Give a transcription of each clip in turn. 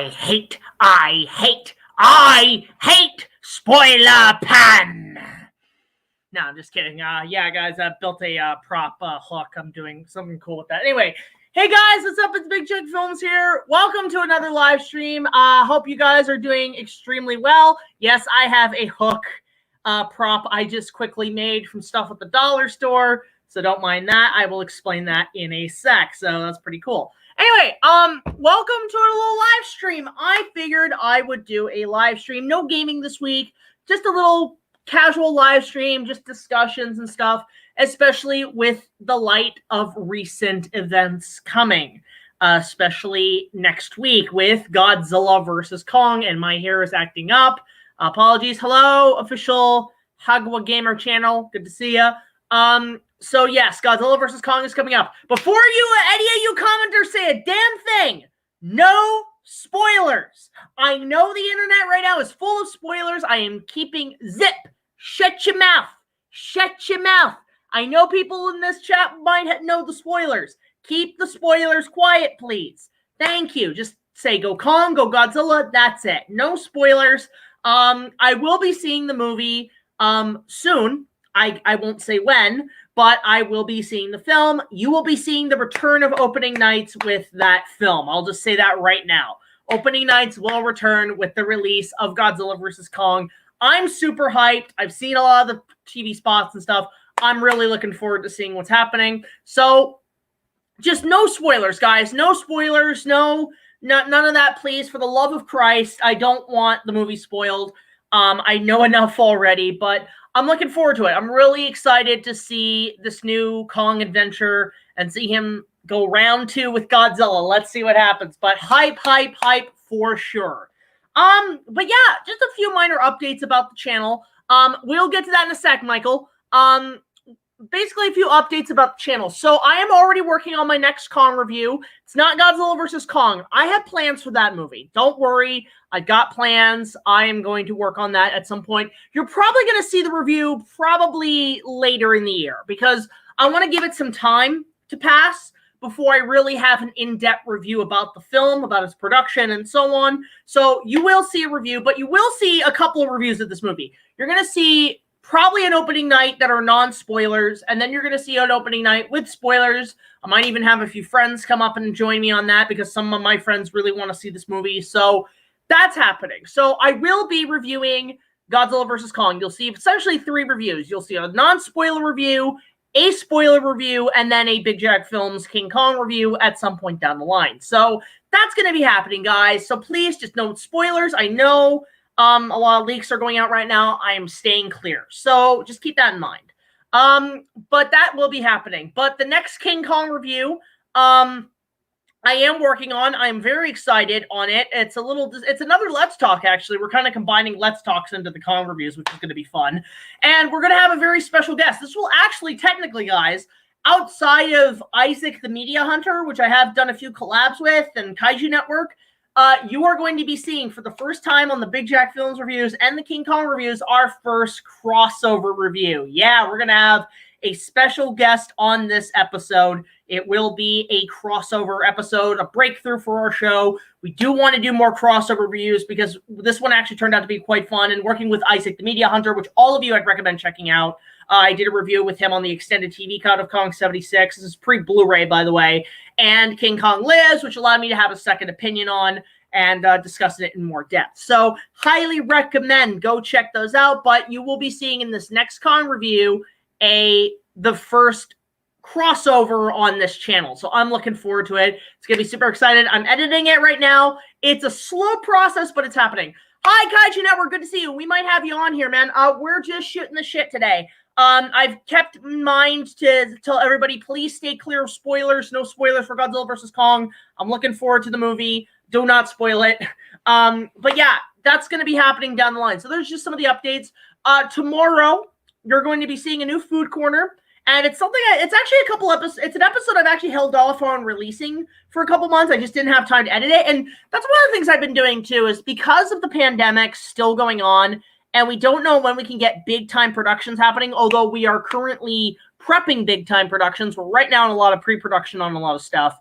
I hate spoiler pan. No, I'm just kidding. Yeah, guys, I built a prop hook. I'm doing something cool with that. Anyway, hey guys, what's up? It's BigJackFilms here. Welcome to another live stream. Hope you guys are doing extremely well. Yes, I have a hook prop I just quickly made from stuff at the dollar store, so don't mind that. I will explain that in a sec. So that's pretty cool. Anyway, welcome to a little live stream. I figured I would do a live stream. No gaming this week, just a little casual live stream, just discussions and stuff, especially with the light of recent events coming, especially next week with Godzilla versus Kong, and my hair is acting up. Apologies. Hello, official HEWY Gamer channel. Good to see ya. So yes, Godzilla versus Kong is coming up. Before any of you commenters say a damn thing, no spoilers. I know the internet right now is full of spoilers. I am keeping zip. Shut your mouth. Shut your mouth. I know people in this chat might know the spoilers. Keep the spoilers quiet, please. Thank you. Just say go Kong, go Godzilla. That's it. No spoilers. I will be seeing the movie soon. I won't say when, but I will be seeing the film. You will be seeing the return of opening nights with that film. I'll just say that right now. Opening nights will return with the release of Godzilla vs. Kong. I'm super hyped. I've seen a lot of the TV spots and stuff. I'm really looking forward to seeing what's happening. So just no spoilers, guys. No spoilers. None of that, please. For the love of Christ, I don't want the movie spoiled. I know enough already, but I'm looking forward to it. I'm really excited to see this new Kong adventure and see him go round 2 with Godzilla. Let's see what happens. But hype for sure. But yeah, just a few minor updates about the channel. We'll get to that in a sec, Michael. Basically a few updates about the channel. So I am already working on my next Kong review. It's not Godzilla vs. Kong. I have plans for that movie. Don't worry. I've got plans. I am going to work on that at some point. You're probably going to see the review probably later in the year because I want to give it some time to pass before I really have an in-depth review about the film, about its production, and so on. So you will see a review, but you will see a couple of reviews of this movie. You're going to see probably an opening night that are non-spoilers, and then you're going to see an opening night with spoilers. I might even have a few friends come up and join me on that because some of my friends really want to see this movie. So that's happening. So I will be reviewing Godzilla vs. Kong. You'll see essentially 3 reviews. You'll see a non-spoiler review, a spoiler review, and then a BigJackFilms King Kong review at some point down the line. So that's going to be happening, guys. So please just no spoilers. I know a lot of leaks are going out right now. I am staying clear. So just keep that in mind. But that will be happening. But the next King Kong review, I am working on. I'm very excited on it. It's another Let's Talk, actually. We're kind of combining Let's Talks into the Kong reviews, which is going to be fun. And we're going to have a very special guest. This will actually, technically, guys, outside of Issac the Media Hunter, which I have done a few collabs with, and Kaiju Network, you are going to be seeing for the first time on the BigJackFilms reviews and the King Kong reviews our first crossover review. Yeah, we're going to have a special guest on this episode. It will be a crossover episode, a breakthrough for our show. We do want to do more crossover reviews because this one actually turned out to be quite fun. And working with Issac the Media Hunter, which all of you I'd recommend checking out. I did a review with him on the extended TV cut of Kong 76. This is pre-Blu-ray, by the way. And King Kong Lives, which allowed me to have a second opinion on and discussing it in more depth. So highly recommend go check those out. But you will be seeing in this next Kong review the first crossover on this channel. So I'm looking forward to it. It's going to be super excited. I'm editing it right now. It's a slow process, but it's happening. Hi, Kaiju Network. Good to see you. We might have you on here, man. We're just shooting the shit today. I've kept in mind to tell everybody, please stay clear of spoilers. No spoilers for Godzilla vs. Kong. I'm looking forward to the movie. Do not spoil it. But yeah, that's going to be happening down the line. So there's just some of the updates. Tomorrow, you're going to be seeing a new food corner. And it's something, it's actually a couple episodes, it's an episode I've actually held off on releasing for a couple months. I just didn't have time to edit it. And that's one of the things I've been doing too, is because of the pandemic still going on, and we don't know when we can get big time productions happening, although we are currently prepping big time productions. We're right now in a lot of pre-production on a lot of stuff.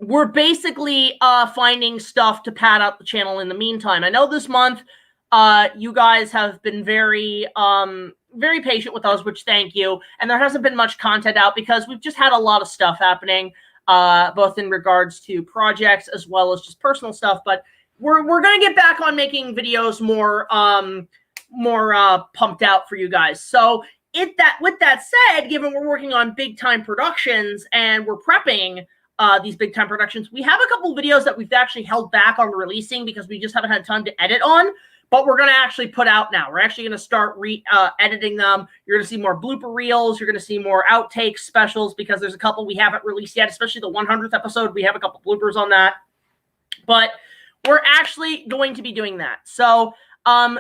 we're basically finding stuff to pad out the channel in the meantime. I know this month you guys have been very very patient with us, which thank you. And there hasn't been much content out because we've just had a lot of stuff happening, both in regards to projects as well as just personal stuff. But we're gonna get back on making videos more pumped out for you guys. So with that said, given we're working on big time productions and we're prepping these big time productions, we have a couple videos that we've actually held back on releasing because we just haven't had time to edit on. But we're going to actually put out now. We're actually going to start editing them. You're going to see more blooper reels. You're going to see more outtakes, specials, because there's a couple we haven't released yet, especially the 100th episode. We have a couple bloopers on that. But we're actually going to be doing that. So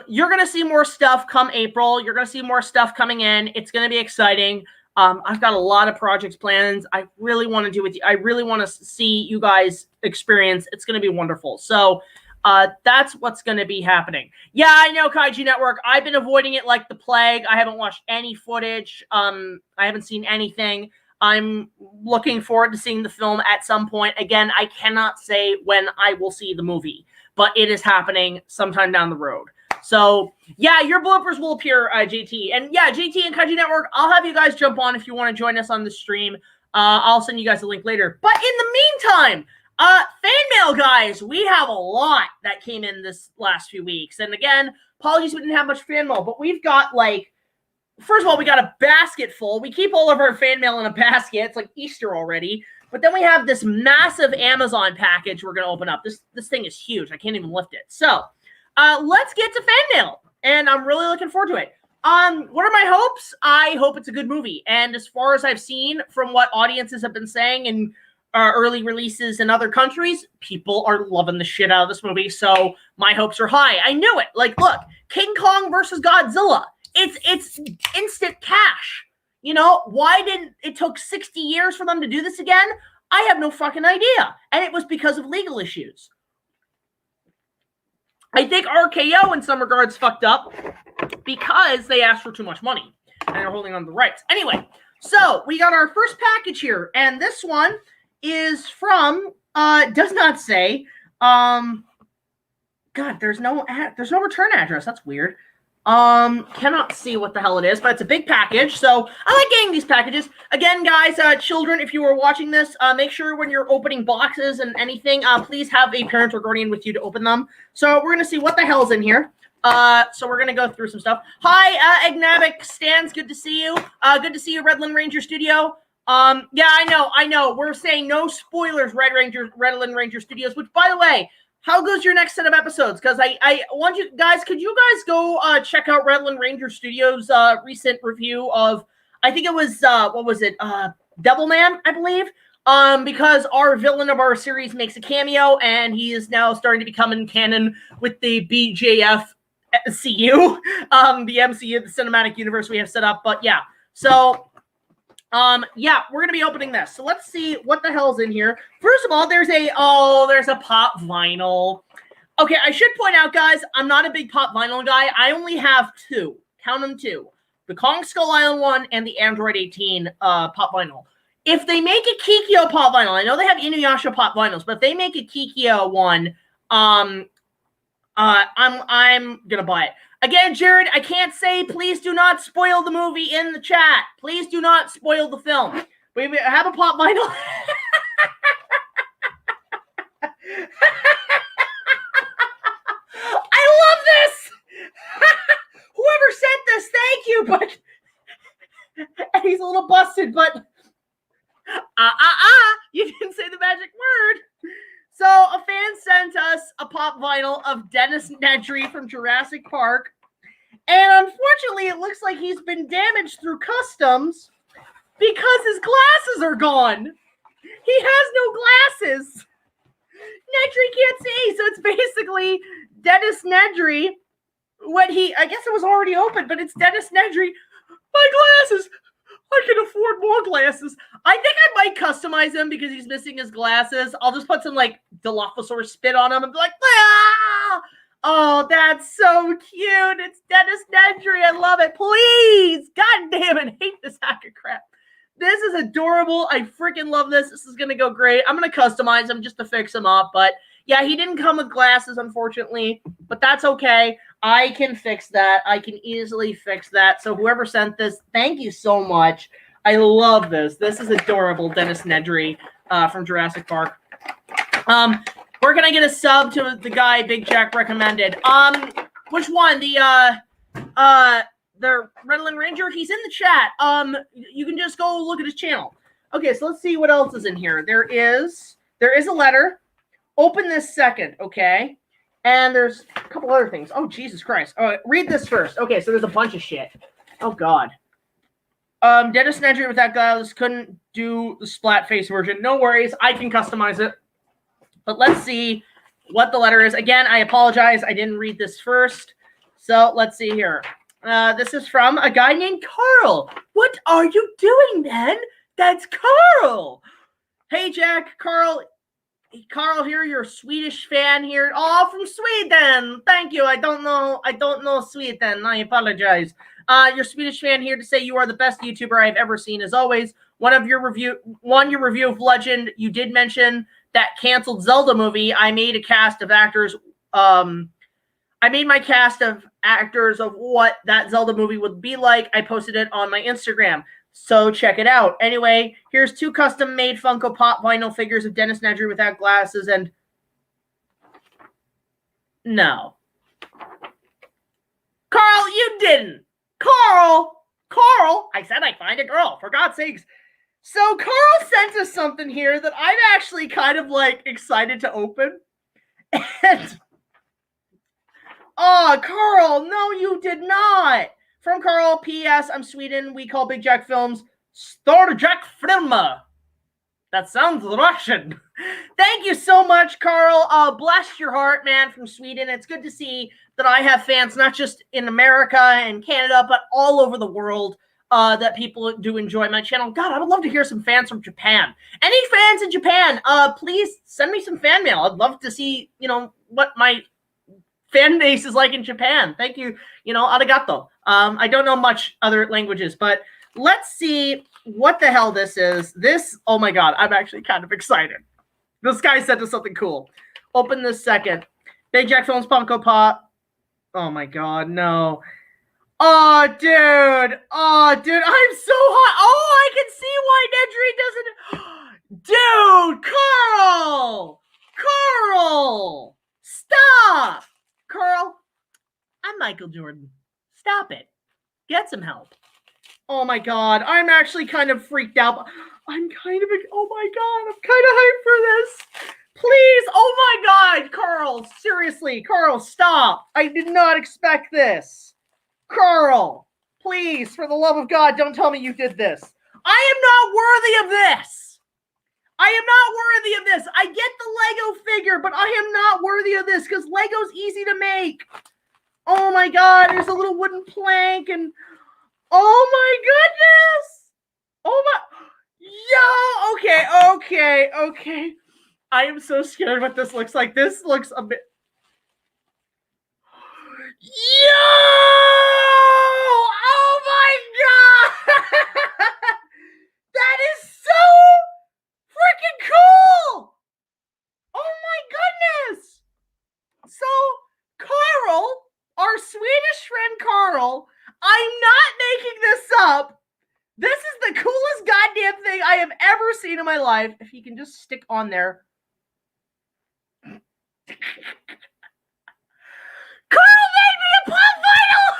you're going to see more stuff come April. You're going to see more stuff coming in. It's going to be exciting. I've got a lot of projects plans. I really want to do with you. I really want to see you guys experience. It's going to be wonderful. So that's what's going to be happening. Yeah, I know, Kaiju Network. I've been avoiding it like the plague. I haven't watched any footage. I haven't seen anything. I'm looking forward to seeing the film at some point. Again, I cannot say when I will see the movie, but it is happening sometime down the road. So, yeah, your bloopers will appear, JT. And, yeah, JT and Kaiju Network, I'll have you guys jump on if you want to join us on the stream. I'll send you guys a link later. But in the meantime, fan mail, guys, we have a lot that came in this last few weeks. And again, apologies we didn't have much fan mail, but we've got, like, first of all, we got a basket full. We keep all of our fan mail in a basket. It's like Easter already. But then we have this massive Amazon package we're going to open up. This thing is huge. I can't even lift it. So, let's get to fan mail. And I'm really looking forward to it. What are my hopes? I hope it's a good movie. And as far as I've seen from what audiences have been saying and early releases in other countries, people are loving the shit out of this movie, so my hopes are high. I knew it. Like, look, King Kong versus Godzilla. It's instant cash. You know, why didn't it took 60 years for them to do this again? I have no fucking idea. And it was because of legal issues. I think RKO in some regards fucked up because they asked for too much money and they're holding on to the rights. Anyway, so we got our first package here, and this one is from does not say God, there's no return address. That's weird. Cannot see what the hell it is, but it's a big package, so I like getting these packages. Again, guys, children, if you are watching this, make sure when you're opening boxes and anything, please have a parent or guardian with you to open them. So we're gonna see what the hell's in here. So we're gonna go through some stuff. Hi, Agnabic Stans, good to see you. Good to see you, Redland Ranger Studio. Yeah, I know. We're saying no spoilers, Redland Ranger Studios, which, by the way, how goes your next set of episodes? Because I want you guys, could you guys go check out Redland Ranger Studios' recent review of, I think it was, what was it, Devilman, I believe? Because our villain of our series makes a cameo, and he is now starting to become in canon with the BJF CU, the MCU, the cinematic universe we have set up. But yeah, so yeah, we're gonna be opening this. So let's see what the hell's in here. First of all, there's a pop vinyl. Okay, I should point out, guys, I'm not a big pop vinyl guy. I only have two. Count them two. The Kong Skull Island one and the Android 18 pop vinyl. If they make a Kikyo pop vinyl, I know they have Inuyasha pop vinyls, but if they make a Kikyo one, I'm gonna buy it. Again, Jared, I can't say please do not spoil the movie in the chat. Please do not spoil the film. We have a pop vinyl. I love this. Whoever sent this, thank you. But and he's a little busted, but you didn't say the magic word. So a fan sent us a pop vinyl of Dennis Nedry from Jurassic Park. And unfortunately, it looks like he's been damaged through customs because his glasses are gone. He has no glasses. Nedry can't see. So it's basically Dennis Nedry. I guess it was already open, but it's Dennis Nedry. My glasses. I can afford more glasses. I think I might customize him because he's missing his glasses. I'll just put some, like, Dilophosaurus spit on him and be like, ah! Oh, that's so cute. It's Dennis Nedry. I love it. Please. God damn it. I hate this hack of crap. This is adorable. I freaking love this. This is going to go great. I'm going to customize him just to fix him up. But yeah, he didn't come with glasses, unfortunately. But that's okay. I can fix that. I can easily fix that. So whoever sent this, thank you so much. I love this. This is adorable. Dennis Nedry from Jurassic Park. Where can I get a sub to the guy Big Jack recommended? Which one? The Redland Ranger? He's in the chat. You can just go look at his channel. Okay, so let's see what else is in here. There is a letter. Open this second, okay? And there's a couple other things. Oh, Jesus Christ. All right, read this first. Okay, so there's a bunch of shit. Oh, God. Dennis Nedry with that glass couldn't do the splat face version. No worries. I can customize it. But let's see what the letter is. Again, I apologize. I didn't read this first. So let's see here. This is from a guy named Carl. What are you doing, man? That's Carl. Hey, Jack. Carl here, your Swedish fan here. Oh, from Sweden. Thank you. I don't know Sweden. I apologize. Your Swedish fan here to say you are the best YouTuber I've ever seen. As always, your review of Legend, you did mention that canceled Zelda movie. I made a cast of actors. I made my cast of actors of what that Zelda movie would be like. I posted it on my Instagram. So check it out. Anyway, here's 2 custom-made Funko Pop vinyl figures of Dennis Nedry without glasses and... No. Carl, you didn't! Carl! I said I'd find a girl, for God's sakes. So Carl sent us something here that I'm actually kind of, like, excited to open. And... Oh, Carl, no, you did not. From Carl, P.S. I'm Sweden. We call BigJackFilms StorJackFilmer. That sounds Russian. Thank you so much, Carl. Bless your heart, man, from Sweden. It's good to see that I have fans, not just in America and Canada, but all over the world, that people do enjoy my channel. God, I would love to hear some fans from Japan. Any fans in Japan, please send me some fan mail. I'd love to see, what my fan base is like in Japan. Thank you. Arigato. I don't know much other languages, but let's see what the hell this is. This, oh my God, I'm actually kind of excited. This guy sent us something cool. Open this second. BigJackFilms Funko Pop. Oh my God, no. Oh, dude. I'm so hot. Oh, I can see why Nedry doesn't. Dude, Carl. Stop. Carl, I'm Michael Jordan. Stop it. Get some help. Oh my God, I'm actually kind of freaked out. Oh my God, I'm kind of hyped for this. Please, oh my God, Carl, seriously, Carl, stop. I did not expect this. Carl, please, for the love of God, don't tell me you did this. I am not worthy of this. I get the Lego figure, but I am not worthy of this because Lego's easy to make. Oh my God, there's a little wooden plank and oh my goodness. Oh my, okay. I am so scared what this looks like. This looks a bit. Yo! Oh my God! That is so freaking cool! Oh my goodness! So, Carl, our Swedish friend Carl, I'm not making this up. This is the coolest goddamn thing I have ever seen in my life. If he can just stick on there. Carl made me a pop vinyl!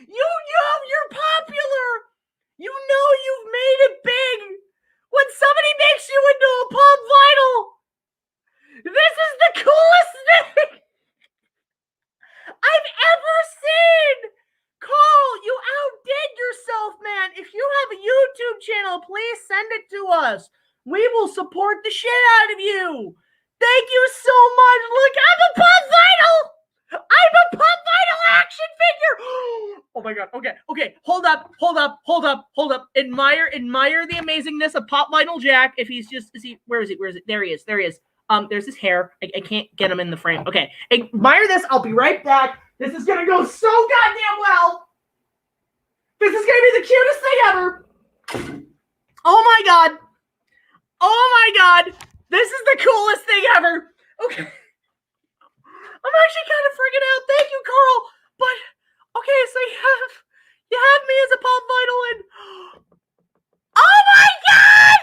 You know you're popular! You know you've made it big! When somebody makes you into a pop vinyl! This is the coolest thing I've ever seen! Carl, you outdid yourself, man! If you have a YouTube channel, please send it to us! We will support the shit out of you! Thank you so much! Look, I'm a pop vinyl! I'm a pop vinyl action figure! Oh my God, okay, hold up. Admire the amazingness of Pop Vinyl Jack. If he's just, where is he? There he is. There's his hair. I can't get him in the frame. Okay, admire this. I'll be right back. This is gonna go so goddamn well. This is gonna be the cutest thing ever. Oh my god. Oh my god. This is the coolest thing ever. Okay. I'm actually kind of freaking out. Thank you, Carl. But okay, so you have me as a pop vinyl and oh my god!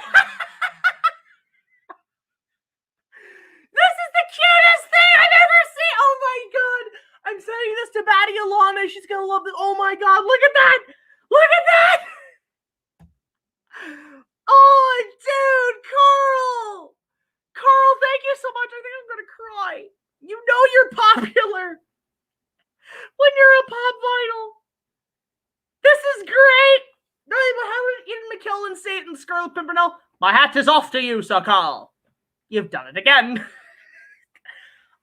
This is the cutest thing I've ever seen. Oh my god. I'm sending this to BATTYALANA. She's gonna love this. Oh my god, look at that! Look at that! Oh, dude, Carl! Carl, thank you so much. I think I'm gonna cry. You know you're popular when you're a pop vinyl. This is great. Ian McKellen, Satan, Scarlet Pimpernel. My hat is off to you, Sir Carl. You've done it again.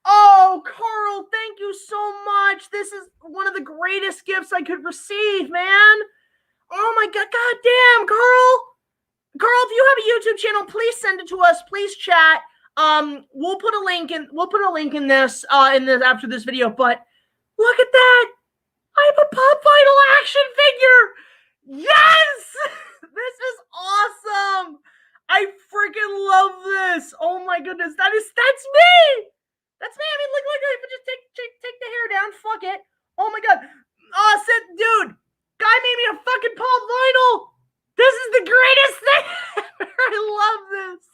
Oh, Carl, thank you so much. This is one of the greatest gifts I could receive, man. Oh my god, goddamn, Carl. Carl, if you have a YouTube channel, please send it to us. Please chat. We'll put a link in this after this video. But look at that. I have a pop vinyl action figure. Yes, this is awesome. I freaking love this. Oh my goodness, that's me. That's me. I mean, look, if I just take the hair down, fuck it. Oh my god. Oh, dude, guy made me a fucking pop vinyl. This is the greatest thing ever. I love this.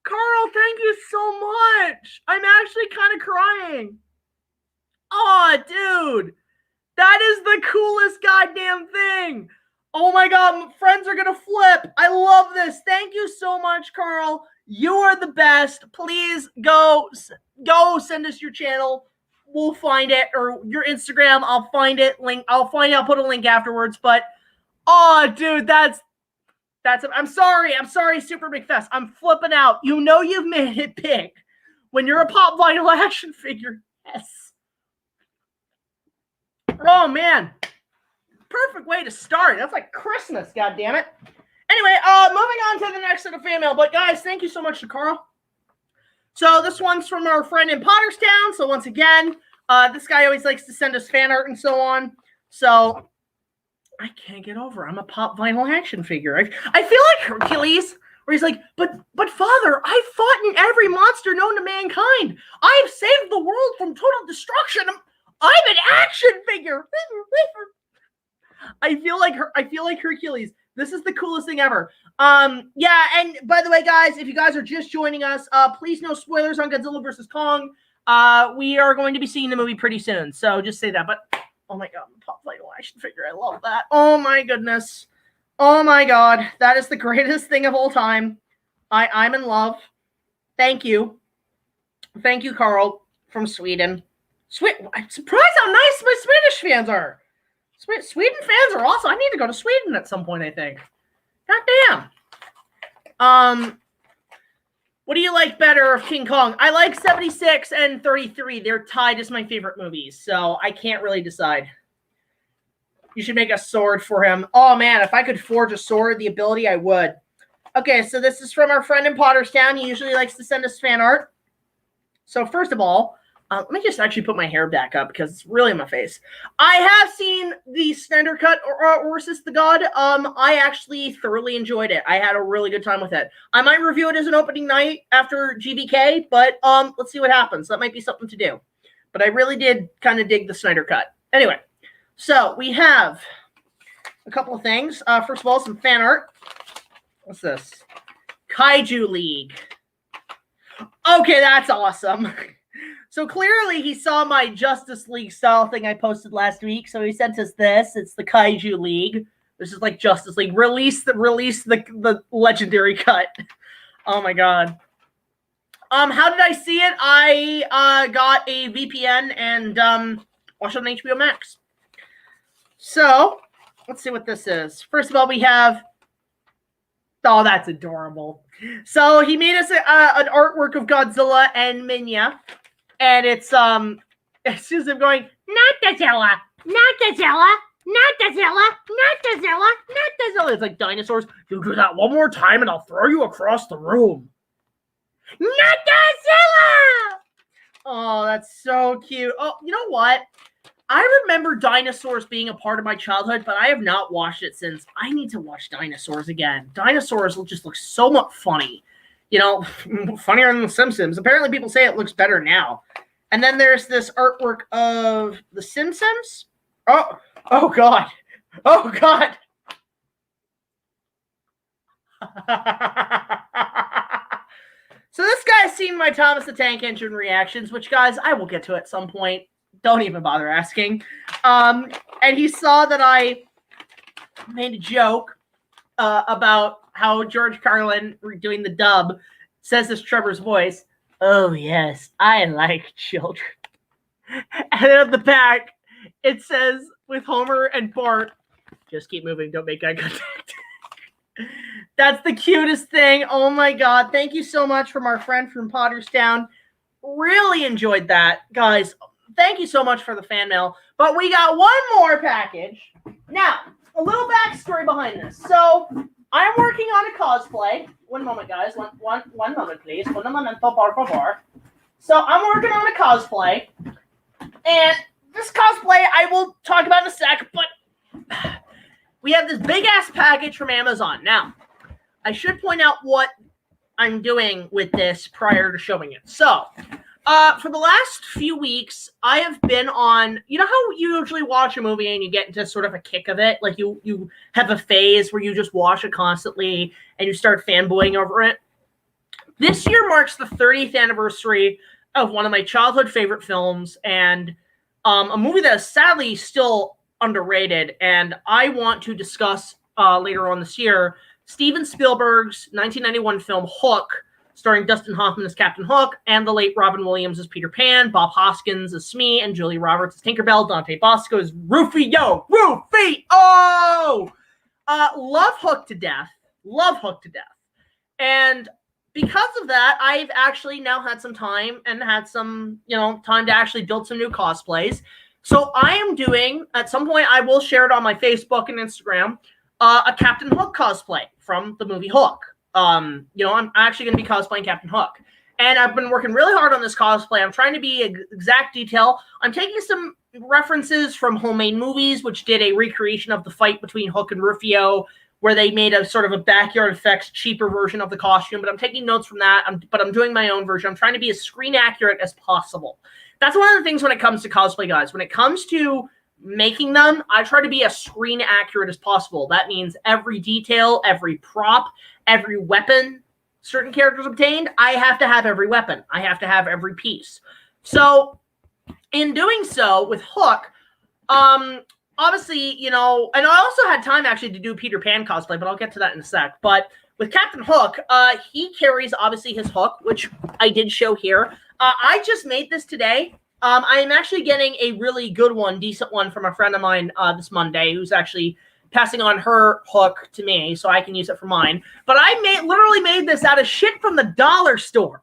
Carl, thank you so much. I'm actually kind of crying. Oh, dude. That is the coolest goddamn thing. Oh my god, friends are gonna flip. I love this. Thank you so much, Carl. You are the best. Please go send us your channel. We'll find it, or your Instagram. I'll find it. I'll put a link afterwards. But oh, dude, that's I'm sorry, Super Big Fest. I'm flipping out. You know you've made it big when you're a pop vinyl action figure. Yes. Oh man. Perfect way to start. That's like Christmas, goddammit. Anyway, moving on to the next set of fan mail. But guys, thank you so much to Carl. So this one's from our friend in Potterstown. So once again, this guy always likes to send us fan art and so on. So I can't get over. I'm a pop vinyl action figure. I feel like Hercules, where he's like, but Father, I've fought in every monster known to mankind. I've saved the world from total destruction. I'm an action figure. I feel like Hercules. This is the coolest thing ever. Yeah, and by the way, guys, if you guys are just joining us, please no spoilers on Godzilla vs. Kong. We are going to be seeing the movie pretty soon, so just say that. But oh my god, pop vinyl action figure. I love that. Oh my goodness. Oh my god, that is the greatest thing of all time. I'm in love. Thank you. Thank you, Carl from Sweden. I'm surprised how nice my Swedish fans are. Sweden fans are awesome. I need to go to Sweden at some point, I think. God damn. What do you like better of King Kong? I like 76 and 33. They're tied as my favorite movies, so I can't really decide. You should make a sword for him. Oh, man, if I could forge a sword, the ability, I would. Okay, so this is from our friend in Potterstown. He usually likes to send us fan art. So first of all, let me just actually put my hair back up because it's really in my face. I have seen the Snyder Cut or Orsis the God. I actually thoroughly enjoyed it. I had a really good time with it. I might review it as an opening night after GBK, but let's see what happens. That might be something to do. But I really did kind of dig the Snyder Cut. Anyway, so we have a couple of things. First of all, some fan art. What's this? Kaiju League. Okay, that's awesome. So clearly he saw my Justice League style thing I posted last week. So he sent us this. It's the Kaiju League. This is like Justice League. Release the legendary cut. Oh my god. How did I see it? I got a VPN and watched it on HBO Max. So let's see what this is. First of all, we have. Oh, that's adorable. So he made us an artwork of Godzilla and Minya. And it's just him going, not Godzilla, not Godzilla, not Godzilla, not Godzilla, not Godzilla. It's like dinosaurs. You do that one more time and I'll throw you across the room. Not Godzilla! Oh, that's so cute. Oh, you know what? I remember dinosaurs being a part of my childhood, but I have not watched it since. I need to watch dinosaurs again. Dinosaurs just look so much funny. You know, funnier than The Simpsons. Apparently people say it looks better now. And then there's this artwork of The Simpsons. Oh God. Oh, God. So this guy's seen my Thomas the Tank Engine reactions, which, guys, I will get to at some point. Don't even bother asking. And he saw that I made a joke about how George Carlin, doing the dub, says this Trevor's voice. Oh, yes, I like children. And then at the back, it says, with Homer and Bart, just keep moving, don't make eye contact. That's the cutest thing. Oh, my God. Thank you so much from our friend from Potterstown. Really enjoyed that. Guys, thank you so much for the fan mail. But we got one more package. Now, a little backstory behind this. So, I'm working on a cosplay. One moment, guys. One moment, please. Un momento, por favor. So, I'm working on a cosplay. And this cosplay I will talk about in a sec, but we have this big-ass package from Amazon. Now, I should point out what I'm doing with this prior to showing it. So, for the last few weeks, I have been on, you know how you usually watch a movie and you get into sort of a kick of it? Like you have a phase where you just watch it constantly and you start fanboying over it? This year marks the 30th anniversary of one of my childhood favorite films, and a movie that is sadly still underrated, and I want to discuss later on this year, Steven Spielberg's 1991 film Hook, starring Dustin Hoffman as Captain Hook, and the late Robin Williams as Peter Pan, Bob Hoskins as Smee, and Julia Roberts as Tinkerbell, Dante Bosco as Rufio! Rufio! Love Hook to death. Love Hook to death. And because of that, I've actually now had some time and had some, time to actually build some new cosplays. So I am doing, at some point, I will share it on my Facebook and Instagram, a Captain Hook cosplay from the movie Hook. I'm actually going to be cosplaying Captain Hook. And I've been working really hard on this cosplay. I'm trying to be exact detail. I'm taking some references from homemade movies, which did a recreation of the fight between Hook and Rufio, where they made a sort of a backyard effects, cheaper version of the costume. But I'm taking notes from that, but I'm doing my own version. I'm trying to be as screen accurate as possible. That's one of the things when it comes to cosplay, guys. When it comes to making them, I try to be as screen accurate as possible. That means every detail, every prop, every weapon certain characters obtained, I have to have every weapon. I have to have every piece. So, in doing so, with Hook, obviously, and I also had time actually to do Peter Pan cosplay, but I'll get to that in a sec. But with Captain Hook, he carries, obviously, his hook, which I did show here. I just made this today. I am actually getting a really good one, decent one from a friend of mine this Monday, who's actually passing on her hook to me so I can use it for mine. But I literally made this out of shit from the dollar store.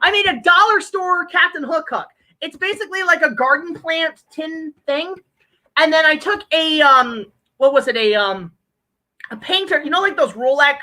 I made a dollar store Captain Hook hook. It's basically like a garden plant tin thing. And then I took a, a painter, like those Rolex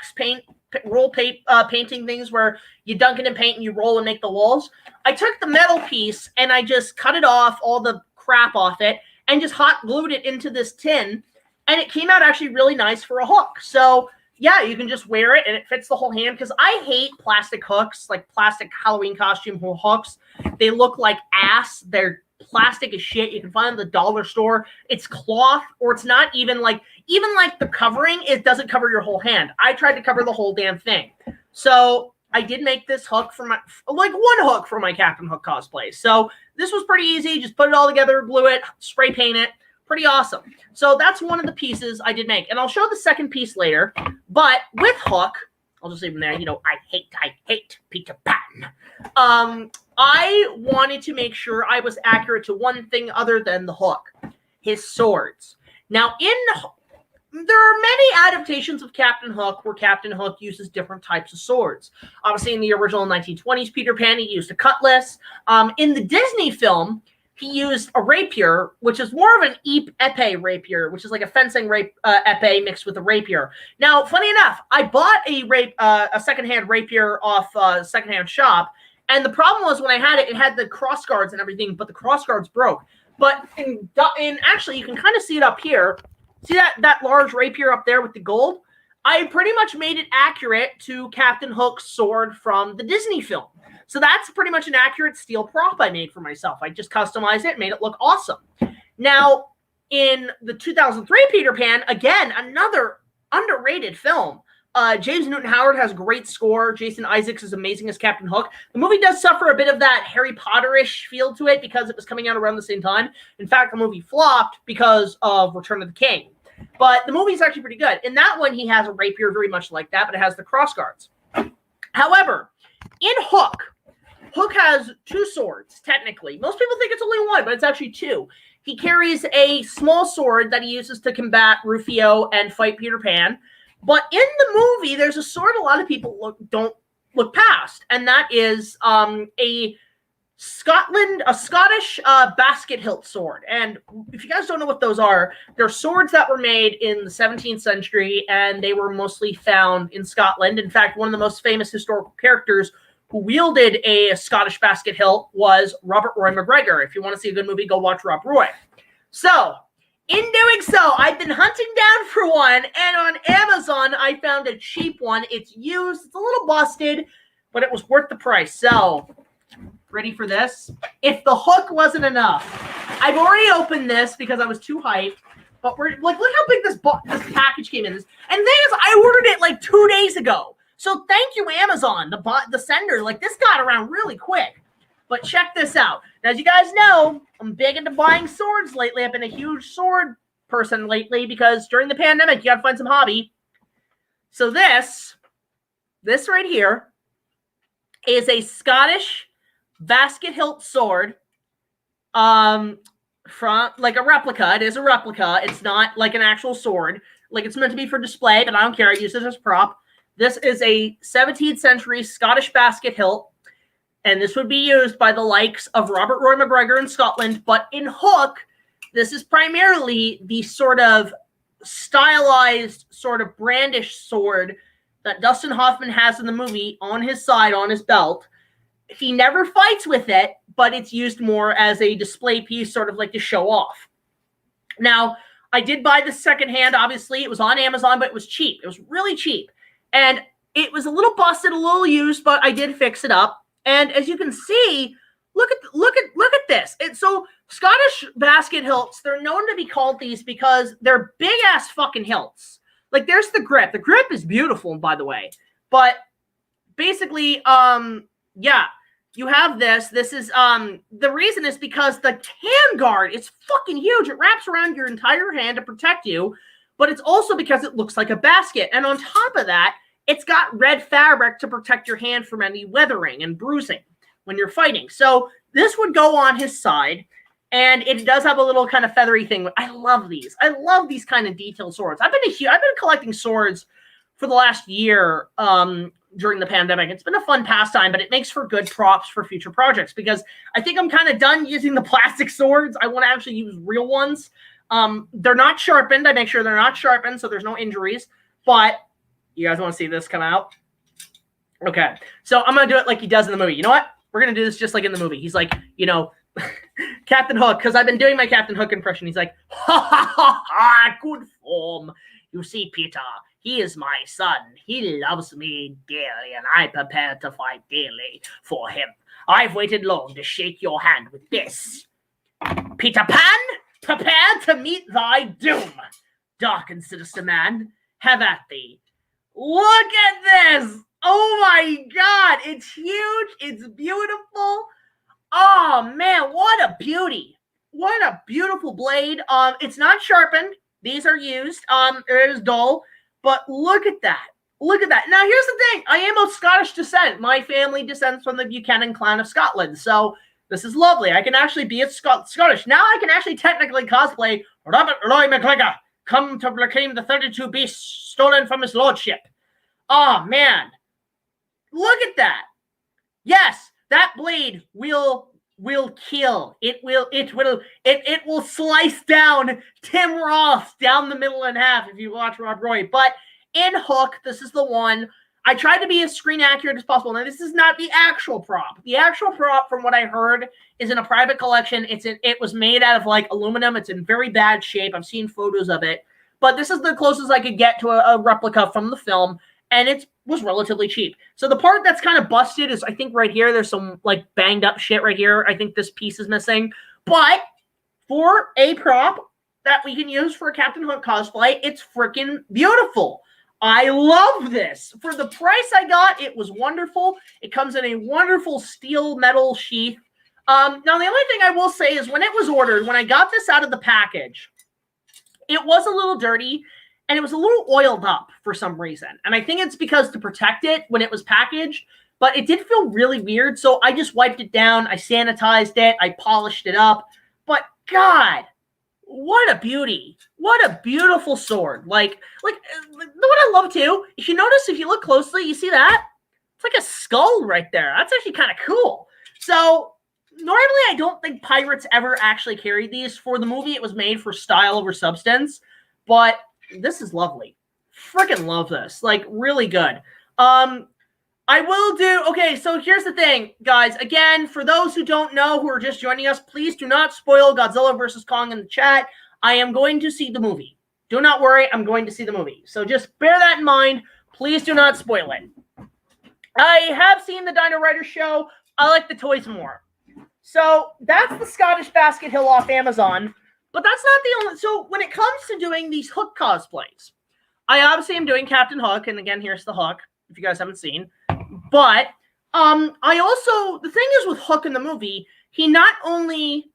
painting things where you dunk it in paint and you roll and make the walls. I took the metal piece and I just cut it off, all the crap off it, and just hot glued it into this tin. And it came out actually really nice for a hook. So, yeah, you can just wear it and it fits the whole hand. Because I hate plastic hooks, like plastic Halloween costume hooks. They look like ass. They're plastic as shit. You can find them at the dollar store. It's cloth, or it's not even like the covering, it doesn't cover your whole hand. I tried to cover the whole damn thing. So I did make this hook for one hook for my Captain Hook cosplay. So this was pretty easy. Just put it all together, glue it, spray paint it. Pretty awesome. So that's one of the pieces I did make. And I'll show the second piece later. But with Hook, I'll just leave him there. I hate Peter Pan. I wanted to make sure I was accurate to one thing other than the hook. His swords. Now, there are many adaptations of Captain Hook where Captain Hook uses different types of swords. Obviously, in the original 1920s Peter Pan, he used a cutlass. In the Disney film, he used a rapier, which is more of an épée rapier, which is like a fencing épée mixed with a rapier. Now, funny enough, I bought a secondhand rapier off a secondhand shop, and the problem was when I had it, it had the cross guards and everything, but the cross guards broke. But in actually, you can kind of see it up here. See that large rapier up there with the gold? I pretty much made it accurate to Captain Hook's sword from the Disney film. So that's pretty much an accurate steel prop I made for myself. I just customized it, made it look awesome. Now, in the 2003 Peter Pan, again, another underrated film. James Newton Howard has a great score. Jason Isaacs is amazing as Captain Hook. The movie does suffer a bit of that Harry Potter-ish feel to it because it was coming out around the same time. In fact, the movie flopped because of Return of the King. But the movie's actually pretty good. In that one, he has a rapier very much like that, but it has the crossguards. However, in Hook, Hook has two swords, technically. Most people think it's only one, but it's actually two. He carries a small sword that he uses to combat Rufio and fight Peter Pan. But in the movie, there's a sword a lot of people don't look past, and that is a Scottish basket hilt sword. And if you guys don't know what those are, they're swords that were made in the 17th century, and they were mostly found in Scotland. In fact, one of the most famous historical characters who wielded a Scottish basket hilt was Robert Roy McGregor. If you want to see a good movie, go watch Rob Roy. So, in doing so, I've been hunting down for one, and on Amazon, I found a cheap one. It's used, it's a little busted, but it was worth the price. So, ready for this? If the hook wasn't enough, I've already opened this because I was too hyped, but we're like, look how big this package came in. And the thing is, I ordered it like 2 days ago. So thank you, Amazon, the sender. Like, this got around really quick. But check this out. Now, as you guys know, I'm big into buying swords lately. I've been a huge sword person lately because during the pandemic, you got to find some hobby. So this right here is a Scottish basket hilt sword from like a replica. It is a replica. It's not like an actual sword. Like, it's meant to be for display, but I don't care. I use it as a prop. This is a 17th century Scottish basket hilt, and this would be used by the likes of Robert Roy McGregor in Scotland. But in Hook, this is primarily the sort of stylized, sort of brandish sword that Dustin Hoffman has in the movie on his side, on his belt. He never fights with it, but it's used more as a display piece, sort of like to show off. Now, I did buy this secondhand, obviously. It was on Amazon, but it was cheap. It was really cheap. And it was a little busted, a little used, but I did fix it up. And as you can see, look at this. So Scottish basket hilts, they're known to be called these because they're big-ass fucking hilts. Like, there's the grip. The grip is beautiful, by the way. But basically, yeah, you have this. This is, the reason is because the hand guard is fucking huge. It wraps around your entire hand to protect you, but it's also because it looks like a basket. And on top of that, it's got red fabric to protect your hand from any weathering and bruising when you're fighting. So this would go on his side, and it does have a little kind of feathery thing. I love these. I love these kind of detailed swords. I've been collecting swords for the last year during the pandemic. It's been a fun pastime, but it makes for good props for future projects because I think I'm kind of done using the plastic swords. I want to actually use real ones. They're not sharpened. I make sure they're not sharpened so there's no injuries. But you guys want to see this come out? Okay. So I'm going to do it like he does in the movie. You know what? We're going to do this just like in the movie. He's like, you know, Captain Hook, because I've been doing my Captain Hook impression. He's like, ha, ha, ha, ha, good form. You see, Peter, he is my son. He loves me dearly, and I prepare to fight daily for him. I've waited long to shake your hand with this. Peter Pan, prepare to meet thy doom. Dark and sinister man, have at thee. Look at this. Oh my God. It's huge. It's beautiful. Oh man, what a beauty. What a beautiful blade. It's not sharpened. These are used. It is dull, but look at that. Look at that. Now here's the thing. I am of Scottish descent. My family descends from the Buchanan clan of Scotland. So this is lovely. I can actually be Scottish. Now I can actually technically cosplay Robert Roy McGregor, come to reclaim the 32 beasts stolen from his lordship. Oh man. Look at that. Yes, that blade will kill. It will slice down Tim Roth down the middle in half if you watch Rob Roy. But in Hook, this is the one. I tried to be as screen accurate as possible. Now, this is not the actual prop. The actual prop, from what I heard, is in a private collection. It was made out of, like, aluminum. It's in very bad shape. I've seen photos of it. But this is the closest I could get to a replica from the film, and it was relatively cheap. So the part that's kind of busted is, I think, right here. There's some, like, banged-up shit right here. I think this piece is missing. But for a prop that we can use for a Captain Hook cosplay, it's freaking beautiful. I love this. For the price I got, it was wonderful. It comes in a wonderful steel metal sheath. Now, the only thing I will say is when it was ordered, when I got this out of the package, it was a little dirty, and it was a little oiled up for some reason. And I think it's because to protect it when it was packaged, but it did feel really weird, so I just wiped it down. I sanitized it. I polished it up. But, God, what a beauty. What a beautiful sword. Like what I love, too, if you notice, if you look closely, you see that? It's like a skull right there. That's actually kind of cool. So, normally, I don't think pirates ever actually carried these. For the movie, it was made for style over substance. But this is lovely. Freaking love this. Like, really good. I will do... Okay, so here's the thing, guys. Again, for those who don't know, who are just joining us, please do not spoil Godzilla vs. Kong in the chat. I am going to see the movie. Do not worry, I'm going to see the movie. So just bear that in mind. Please do not spoil it. I have seen the Dino Rider show. I like the toys more. So that's the Scottish Basket Hill off Amazon. But that's not the only... So when it comes to doing these Hook cosplays, I obviously am doing Captain Hook. And again, here's the Hook, if you guys haven't seen. But I also... The thing is with Hook in the movie, he not only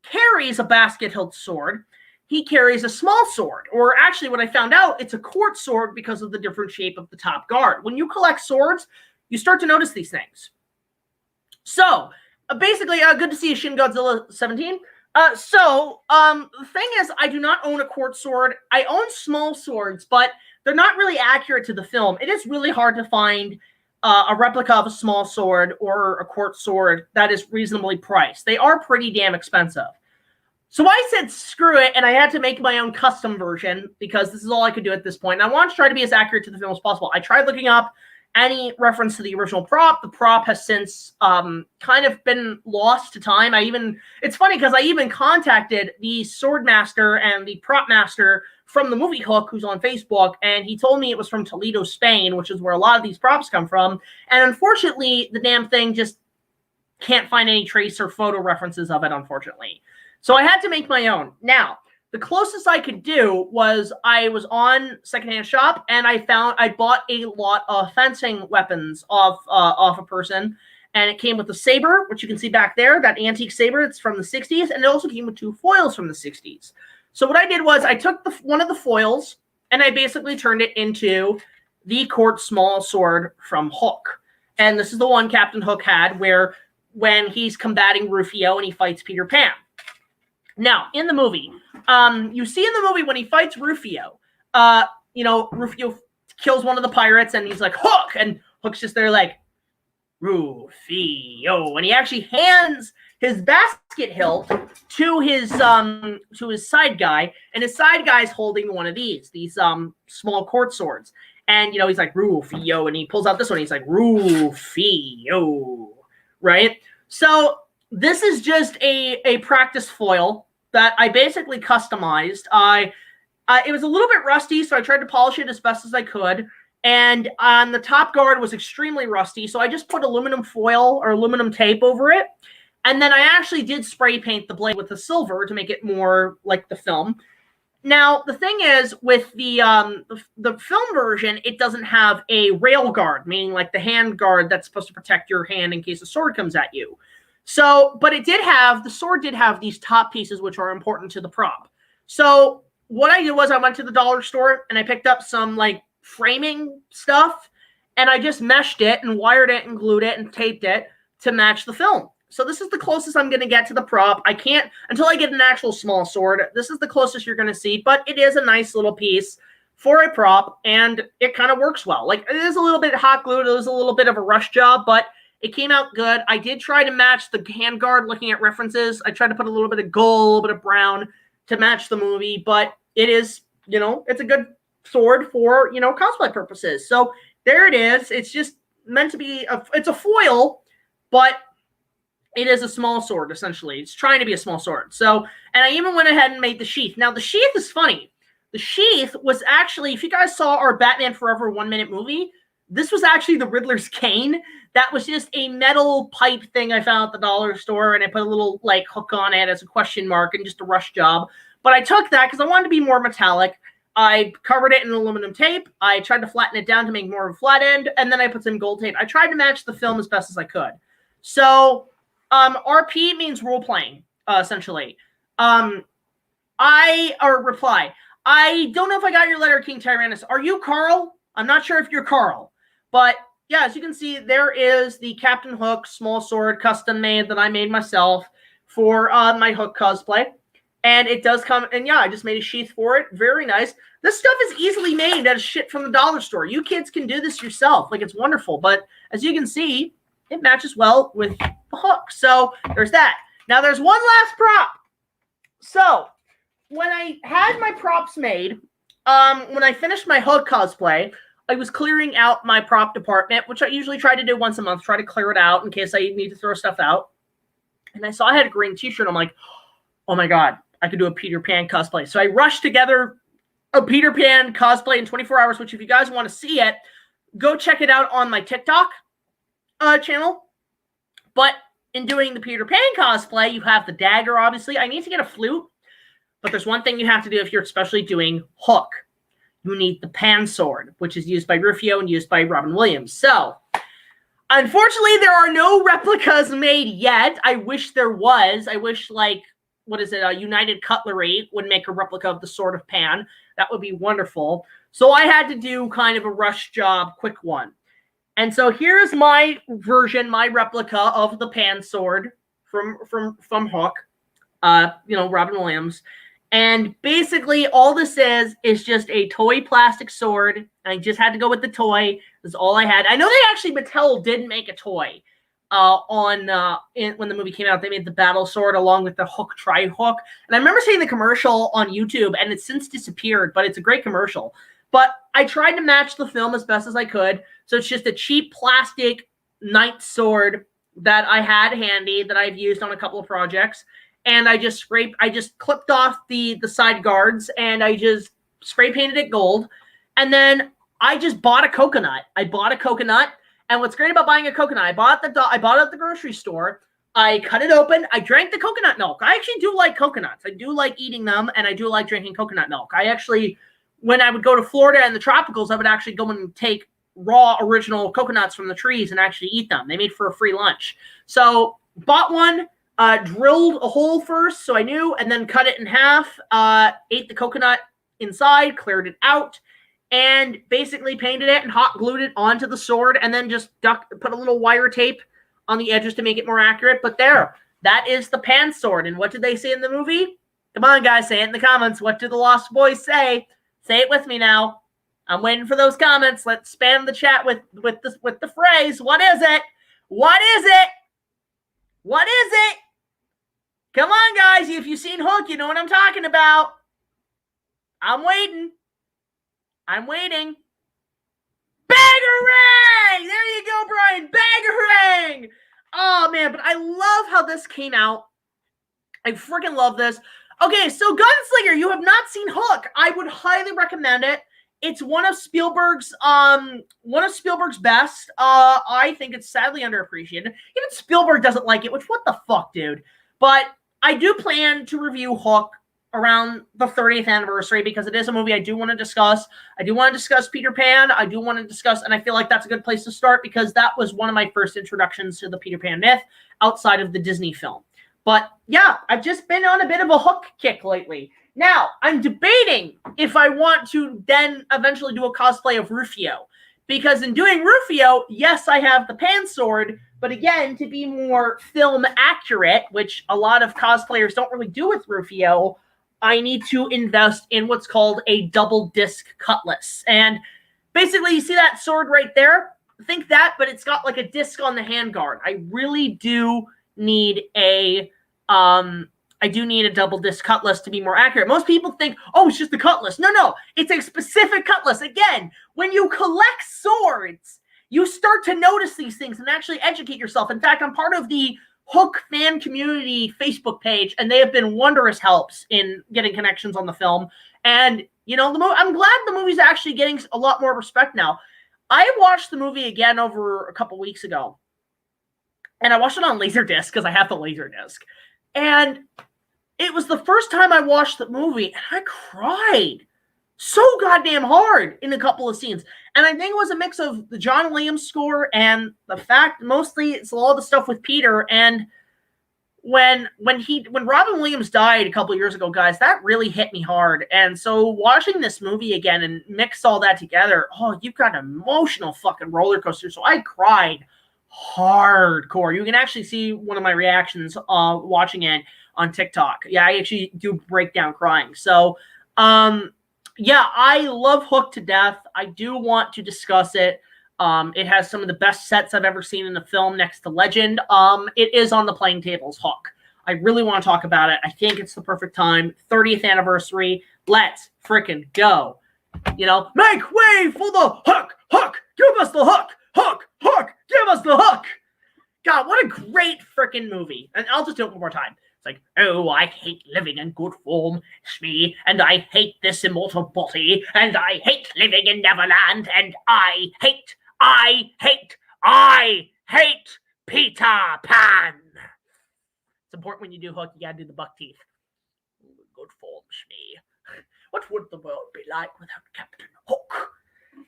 carries a basket-hilt sword, he carries a small sword. Or actually, what I found out, it's a quartz sword because of the different shape of the top guard. When you collect swords, you start to notice these things. So... basically, good to see you, Shin Godzilla 17. The thing is, I do not own a quartz sword. I own small swords, but they're not really accurate to the film. It is really hard to find a replica of a small sword or a quartz sword that is reasonably priced. They are pretty damn expensive. So I said, screw it, and I had to make my own custom version because this is all I could do at this point. And I wanted to try to be as accurate to the film as possible. I tried looking up any reference to the original prop. The prop has since kind of been lost to time. It's funny because I even contacted the sword master and the prop master from the movie Hook, who's on Facebook, and he told me it was from Toledo, Spain, which is where a lot of these props come from. And unfortunately, the damn thing just can't find any trace or photo references of it, unfortunately. So I had to make my own. Now, the closest I could do was I was on Secondhand Shop, and I bought a lot of fencing weapons off a person, and it came with a saber, which you can see back there, that antique saber. It's from the 60s, and it also came with 2 foils from the 60s. So what I did was I took one of the foils, and I basically turned it into the quartz small sword from Hook. And this is the one Captain Hook had, where when he's combating Rufio and he fights Peter Pan. Now, in the movie, you see in the movie when he fights Rufio, Rufio kills one of the pirates and he's like, Hook! And Hook's just there like, Rufio. And he actually hands his basket hilt to his side guy, and his side guy's holding one of these small quartz swords. And, he's like, Rufio, and he pulls out this one, he's like, Rufio, right? So this is just a practice foil that I basically customized. It was a little bit rusty, so I tried to polish it as best as I could. And the top guard was extremely rusty, so I just put aluminum foil or aluminum tape over it. And then I actually did spray paint the blade with the silver to make it more like the film. Now, the thing is, with the film version, it doesn't have a rail guard, meaning like the hand guard that's supposed to protect your hand in case a sword comes at you. So, but the sword did have these top pieces, which are important to the prop. So what I did was I went to the dollar store and I picked up some like framing stuff, and I just meshed it and wired it and glued it and taped it to match the film. So this is the closest I'm going to get to the prop. I can't, until I get an actual small sword, this is the closest you're going to see, but it is a nice little piece for a prop, and it kind of works well. Like, it is a little bit hot glued. It was a little bit of a rush job, but it came out good. I did try to match the handguard looking at references. I tried to put a little bit of gold, a little bit of brown to match the movie, but it is, it's a good sword for, cosplay purposes. So There it is. It's just meant to be, it's a foil, but it is a small sword, essentially. It's trying to be a small sword. So, and I even went ahead and made the sheath. Now, the sheath is funny. The sheath was actually, if you guys saw our Batman Forever 1-minute movie, this was actually the Riddler's cane. That was just a metal pipe thing I found at the dollar store, and I put a little, like, hook on it as a question mark and just a rush job. But I took that because I wanted to be more metallic. I covered it in aluminum tape. I tried to flatten it down to make more of a flat end, and then I put some gold tape. I tried to match the film as best as I could. So, RP means role-playing, essentially. Reply. I don't know if I got your letter, King Tyrannus. Are you Carl? I'm not sure if you're Carl. But, yeah, as you can see, there is the Captain Hook small sword custom made that I made myself for my Hook cosplay. And it does come, and yeah, I just made a sheath for it. Very nice. This stuff is easily made as shit from the dollar store. You kids can do this yourself. Like, it's wonderful. But as you can see, it matches well with the Hook. So there's that. Now there's one last prop. So when I had my props made, when I finished my Hook cosplay, I was clearing out my prop department, which I usually try to do once a month, try to clear it out in case I need to throw stuff out. And I saw I had a green t-shirt. I'm like, oh my God, I could do a Peter Pan cosplay. So I rushed together a Peter Pan cosplay in 24 hours, which if you guys want to see it, go check it out on my TikTok channel. But in doing the Peter Pan cosplay, you have the dagger, obviously. I need to get a flute, but there's one thing you have to do if you're especially doing Hook. You need the pan sword, which is used by Rufio and used by Robin Williams. So, unfortunately, there are no replicas made yet. I wish there was. I wish, like, what is it, United Cutlery would make a replica of the Sword of Pan. That would be wonderful. So I had to do kind of a rush job, quick one. And so here's my version, my replica of the Pan sword from Hook, Robin Williams. And basically all this is just a toy plastic sword. I just had to go with the toy. That's all I had. I know Mattel did make a toy. When the movie came out, they made the battle sword along with the Hook tri-hook. And I remember seeing the commercial on YouTube, and it's since disappeared, but it's a great commercial. But I tried to match the film as best as I could. So it's just a cheap plastic knight sword that I had handy that I've used on a couple of projects. And I just clipped off the side guards, and I just spray painted it gold. And then I just bought a coconut. And what's great about buying a coconut, I bought it at the grocery store. I cut it open. I drank the coconut milk. I actually do like coconuts. I do like eating them, and I do like drinking coconut milk. I actually, when I would go to Florida and the tropicals, I would actually go and take raw original coconuts from the trees and actually eat them. They made for a free lunch. So bought one, drilled a hole first so I knew, and then cut it in half, ate the coconut inside, cleared it out, and basically painted it and hot glued it onto the sword, and then just put a little wire tape on the edges to make it more accurate. But there, that is the Pan sword. And what did they say in the movie? Come on, guys, say it in the comments. What did the Lost Boys say? Say it with me now. I'm waiting for those comments. Let's spam the chat with the phrase. What is it? What is it? What is it? Come on, guys. If you've seen Hook, you know what I'm talking about. I'm waiting. Bangarang! There you go, Brian. Bangarang! Oh, man, but I love how this came out. I freaking love this. Okay, so Gunslinger, you have not seen Hook. I would highly recommend it. It's one of Spielberg's best. I think it's sadly underappreciated. Even Spielberg doesn't like it, which what the fuck, dude. But I do plan to review Hook around the 30th anniversary because it is a movie I do want to discuss. I do want to discuss Peter Pan. I do want to discuss, and I feel like that's a good place to start because that was one of my first introductions to the Peter Pan myth outside of the Disney film. But yeah, I've just been on a bit of a Hook kick lately. Now, I'm debating if I want to then eventually do a cosplay of Rufio. Because in doing Rufio, yes, I have the Pan sword, but again, to be more film accurate, which a lot of cosplayers don't really do with Rufio, I need to invest in what's called a double disc cutlass. And basically, you see that sword right there? Think that, but it's got like a disc on the handguard. I really do need a I do need a double disc cutlass to be more accurate. Most people think, oh, it's just the cutlass. No, it's a specific cutlass. Again, when you collect swords, you start to notice these things and actually educate yourself. In fact, I'm part of the Hook fan community Facebook page, and they have been wondrous helps in getting connections on the film. And, you know, I'm glad the movie's actually getting a lot more respect now. I watched the movie again over a couple weeks ago, and I watched it on Laserdisc because I have the Laserdisc. And it was the first time I watched the movie, and I cried so goddamn hard in a couple of scenes. And I think it was a mix of the John Williams score and the fact mostly it's all the stuff with Peter. And when Robin Williams died a couple of years ago, guys, that really hit me hard. And so watching this movie again and mix all that together, oh, you've got an emotional fucking roller coaster. So I cried hardcore. You can actually see one of my reactions watching it on TikTok. Yeah, I actually do break down crying. So, yeah, I love Hook to death. I do want to discuss it. It has some of the best sets I've ever seen in a film next to Legend. It is on the playing tables, Hook. I really want to talk about it. I think it's the perfect time. 30th anniversary. Let's freaking go. You know, make way for the Hook! Hook! Give us the Hook! Hook! Hook! Give us the Hook! God, what a great freaking movie. And I'll just do it one more time. Like, oh, I hate living in good form, me, and I hate this immortal body, and I hate living in Neverland, and I hate Peter Pan. It's important when you do Hook, you gotta do the buck teeth. Good form, me. What would the world be like without Captain Hook?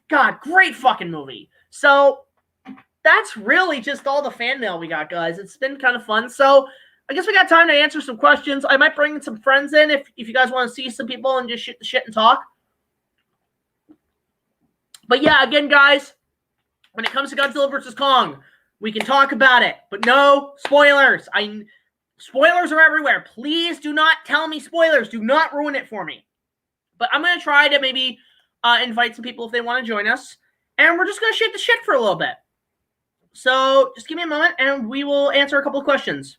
God, great fucking movie. So, that's really just all the fan mail we got, guys. It's been kind of fun. So, I guess we got time to answer some questions. I might bring some friends in if you guys want to see some people and just shoot the shit and talk. But yeah, again, guys, when it comes to Godzilla vs. Kong, we can talk about it, but no spoilers. Spoilers are everywhere. Please do not tell me spoilers. Do not ruin it for me. But I'm going to try to maybe invite some people if they want to join us, and we're just going to shoot the shit for a little bit. So just give me a moment, and we will answer a couple of questions.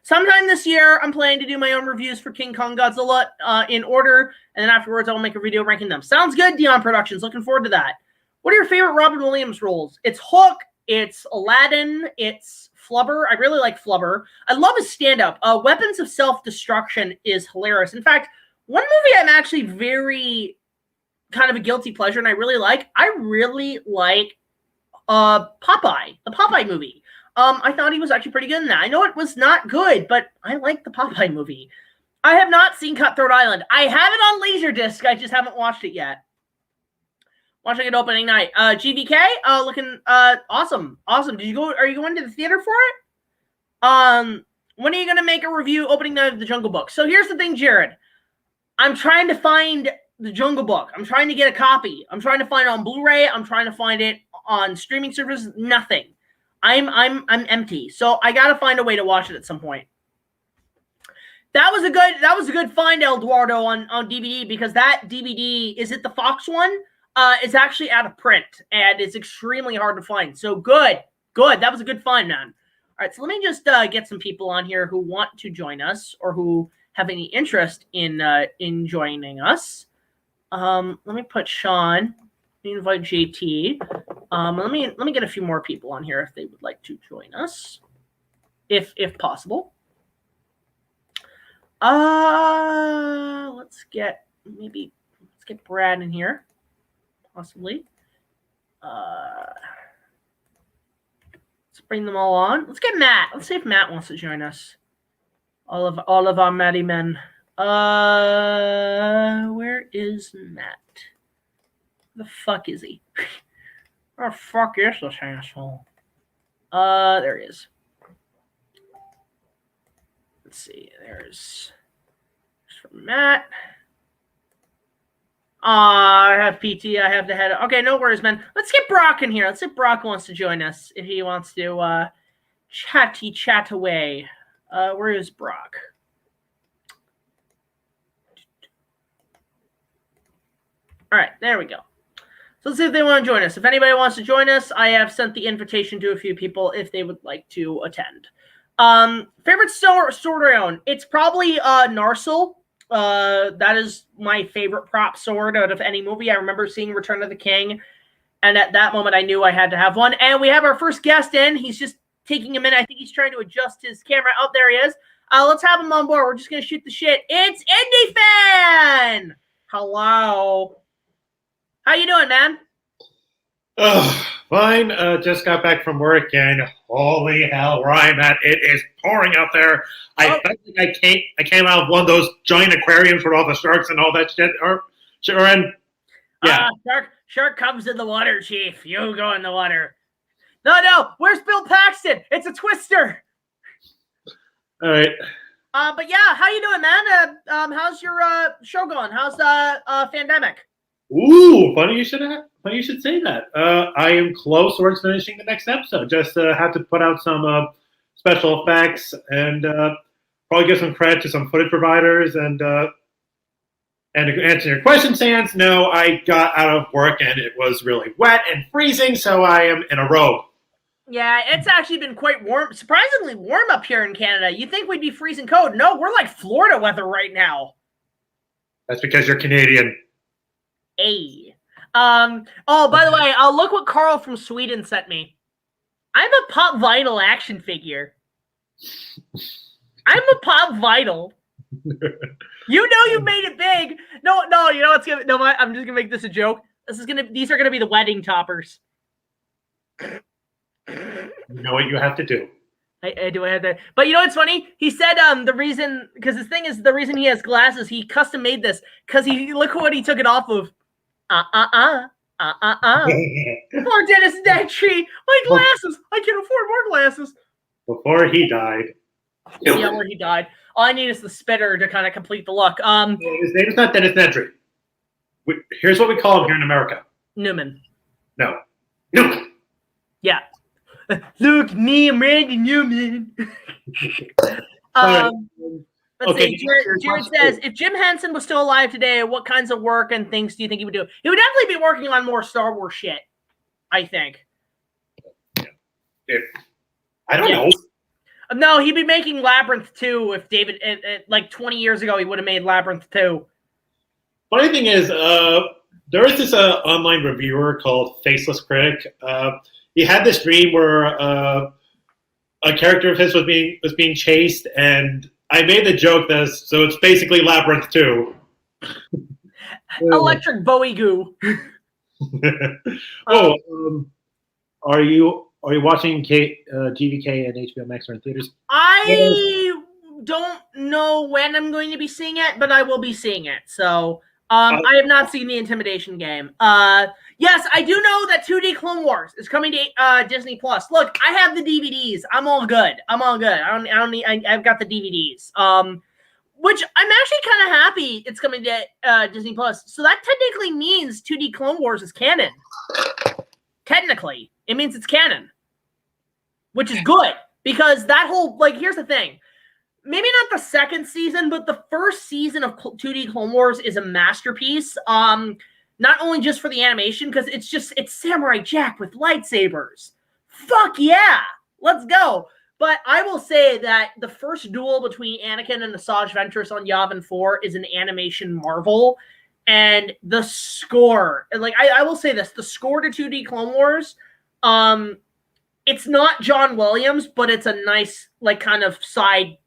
Sometime this year, I'm planning to do my own reviews for King Kong Godzilla in order, and then afterwards I will make a video ranking them. Sounds good, Dion Productions. Looking forward to that. What are your favorite Robin Williams roles? It's Hook, it's Aladdin, it's Flubber. I really like Flubber. I love his stand-up. Weapons of Self-Destruction is hilarious. In fact, one movie I'm actually very kind of a guilty pleasure, and I really like Popeye, the Popeye movie. I thought he was actually pretty good in that. I know it was not good, but I like the Popeye movie. I have not seen Cutthroat Island. I have it on Laserdisc. I just haven't watched it yet. Watching it opening night. GVK, looking awesome. Awesome. Are you going to the theater for it? When are you gonna make a review opening night of The Jungle Book? So here's the thing, Jared. I'm trying to find The Jungle Book. I'm trying to get a copy. I'm trying to find it on Blu-ray. I'm trying to find it on streaming services. Nothing. I'm empty. So I gotta find a way to watch it at some point. That was a good find, Eduardo, on DVD, because that DVD, is it the Fox one? It's actually out of print, and it's extremely hard to find. So good. That was a good find, man. All right, so let me just get some people on here who want to join us or who have any interest in joining us. Let me put Sean. Let me invite JT. Let me get a few more people on here if they would like to join us, if possible. Let's get Brad in here, possibly. Let's bring them all on. Let's get Matt. Let's see if Matt wants to join us. All of our Matty men. Where is Matt? The fuck is he? Where the fuck is this asshole? There he is. Let's see. There's from Matt. I have PT. I have the head. Okay, no worries, man. Let's get Brock in here. Let's see if Brock wants to join us. If he wants to chat away. Where is Brock? All right, there we go. So let's see if they want to join us. If anybody wants to join us, I have sent the invitation to a few people if they would like to attend. Favorite sword I own? It's probably Narsil. That is my favorite prop sword out of any movie. I remember seeing Return of the King, and at that moment I knew I had to have one. And we have our first guest in. He's just taking a minute. I think he's trying to adjust his camera. Oh, there he is. Let's have him on board. We're just gonna shoot the shit. It's Indie Fan. Hello. How you doing, man? Fine. Just got back from work, and holy hell, where I'm at, it is pouring out there. I felt like I came out of one of those giant aquariums with all the sharks and all that shit. Yeah. Shark comes in the water, Chief. You go in the water. No. Where's Bill Paxton? It's a twister. All right. But yeah, how you doing, man? How's your show going? How's Fandemic? Ooh, funny you should say that. I am close towards finishing the next episode. Just have to put out some special effects and probably give some credit to some footage providers. And to answer your question, Sans, no, I got out of work and it was really wet and freezing, so I am in a robe. Yeah, it's actually been quite warm, surprisingly warm up here in Canada. You think we'd be freezing cold? No, we're like Florida weather right now. That's because you're Canadian. Hey. Oh, by the way, look what Carl from Sweden sent me. I'm a Pop Vinyl action figure. I'm a Pop Vinyl. You know you made it big. No, you know what's gonna I'm just gonna make this a joke. These are gonna be the wedding toppers. You know what you have to do. I do. I have that. But you know what's funny? He said the reason, because the thing is, the reason he has glasses, he custom made this because look what he took it off of. Poor Dennis Nedry. My glasses. I can afford more glasses. Before he died. Yeah, where he died. All I need is the spitter to kind of complete the look. His name is not Dennis Nedry. Here's what we call him here in America. Newman. No. Yeah. Look, me, I'm Randy Newman. Let's see. Jared says, if Jim Henson was still alive today, what kinds of work and things do you think he would do? He would definitely be working on more Star Wars shit, I think. I don't know. No, he'd be making Labyrinth 2 if David, like 20 years ago, he would have made Labyrinth 2. Funny thing is, there is this online reviewer called Faceless Critic. He had this dream where a character of his was being chased, and I made the joke that so it's basically Labyrinth 2. Electric Bowie goo. Are you watching GVK and HBO Max or in theaters? I don't know when I'm going to be seeing it, but I will be seeing it. So I have not seen the Intimidation Game. Yes, I do know that 2D Clone Wars is coming to Disney Plus. Look, I have the DVDs. I'm all good. I've got the DVDs. Which I'm actually kind of happy it's coming to Disney Plus. So that technically means 2D Clone Wars is canon. Technically, it means it's canon, which is good because that whole here's the thing. Maybe not the second season, but the first season of 2D Clone Wars is a masterpiece. Not only just for the animation, because it's Samurai Jack with lightsabers. Fuck yeah, let's go. But I will say that the first duel between Anakin and Asajj Ventress on Yavin 4 is an animation marvel. And the score, I will say this, the score to 2D Clone Wars, it's not John Williams, but it's a nice, kind of side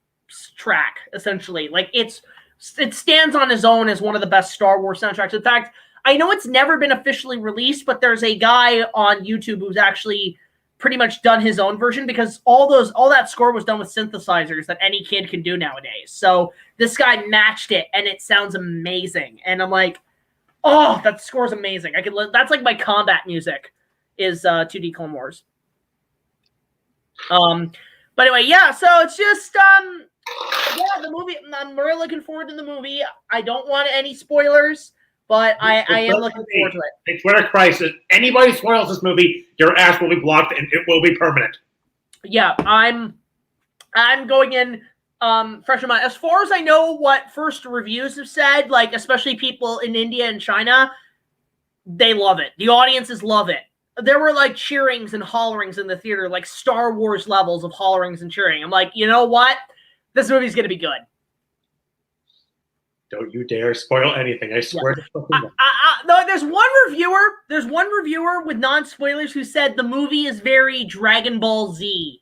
track, essentially. It stands on its own as one of the best Star Wars soundtracks. In fact, I know it's never been officially released, but there's a guy on YouTube who's actually pretty much done his own version because all that score was done with synthesizers that any kid can do nowadays. So this guy matched it, and it sounds amazing. And I'm like, oh, that score's amazing. That's like my combat music is 2D Clone Wars. But anyway, yeah. So it's just yeah, the movie. I'm really looking forward to the movie. I don't want any spoilers. But I am looking forward to it. I swear to Christ, if anybody spoils this movie, your ass will be blocked and it will be permanent. Yeah, I'm going in fresh in mind. As far as I know, what first reviews have said, especially people in India and China, they love it. The audiences love it. there were like cheerings and hollerings in the theater, like Star Wars levels of hollerings and cheering. I'm like, you know what? This movie's gonna be good. Don't you dare spoil anything! I swear to fucking God. No, there's one reviewer. There's one reviewer with non-spoilers who said the movie is very Dragon Ball Z,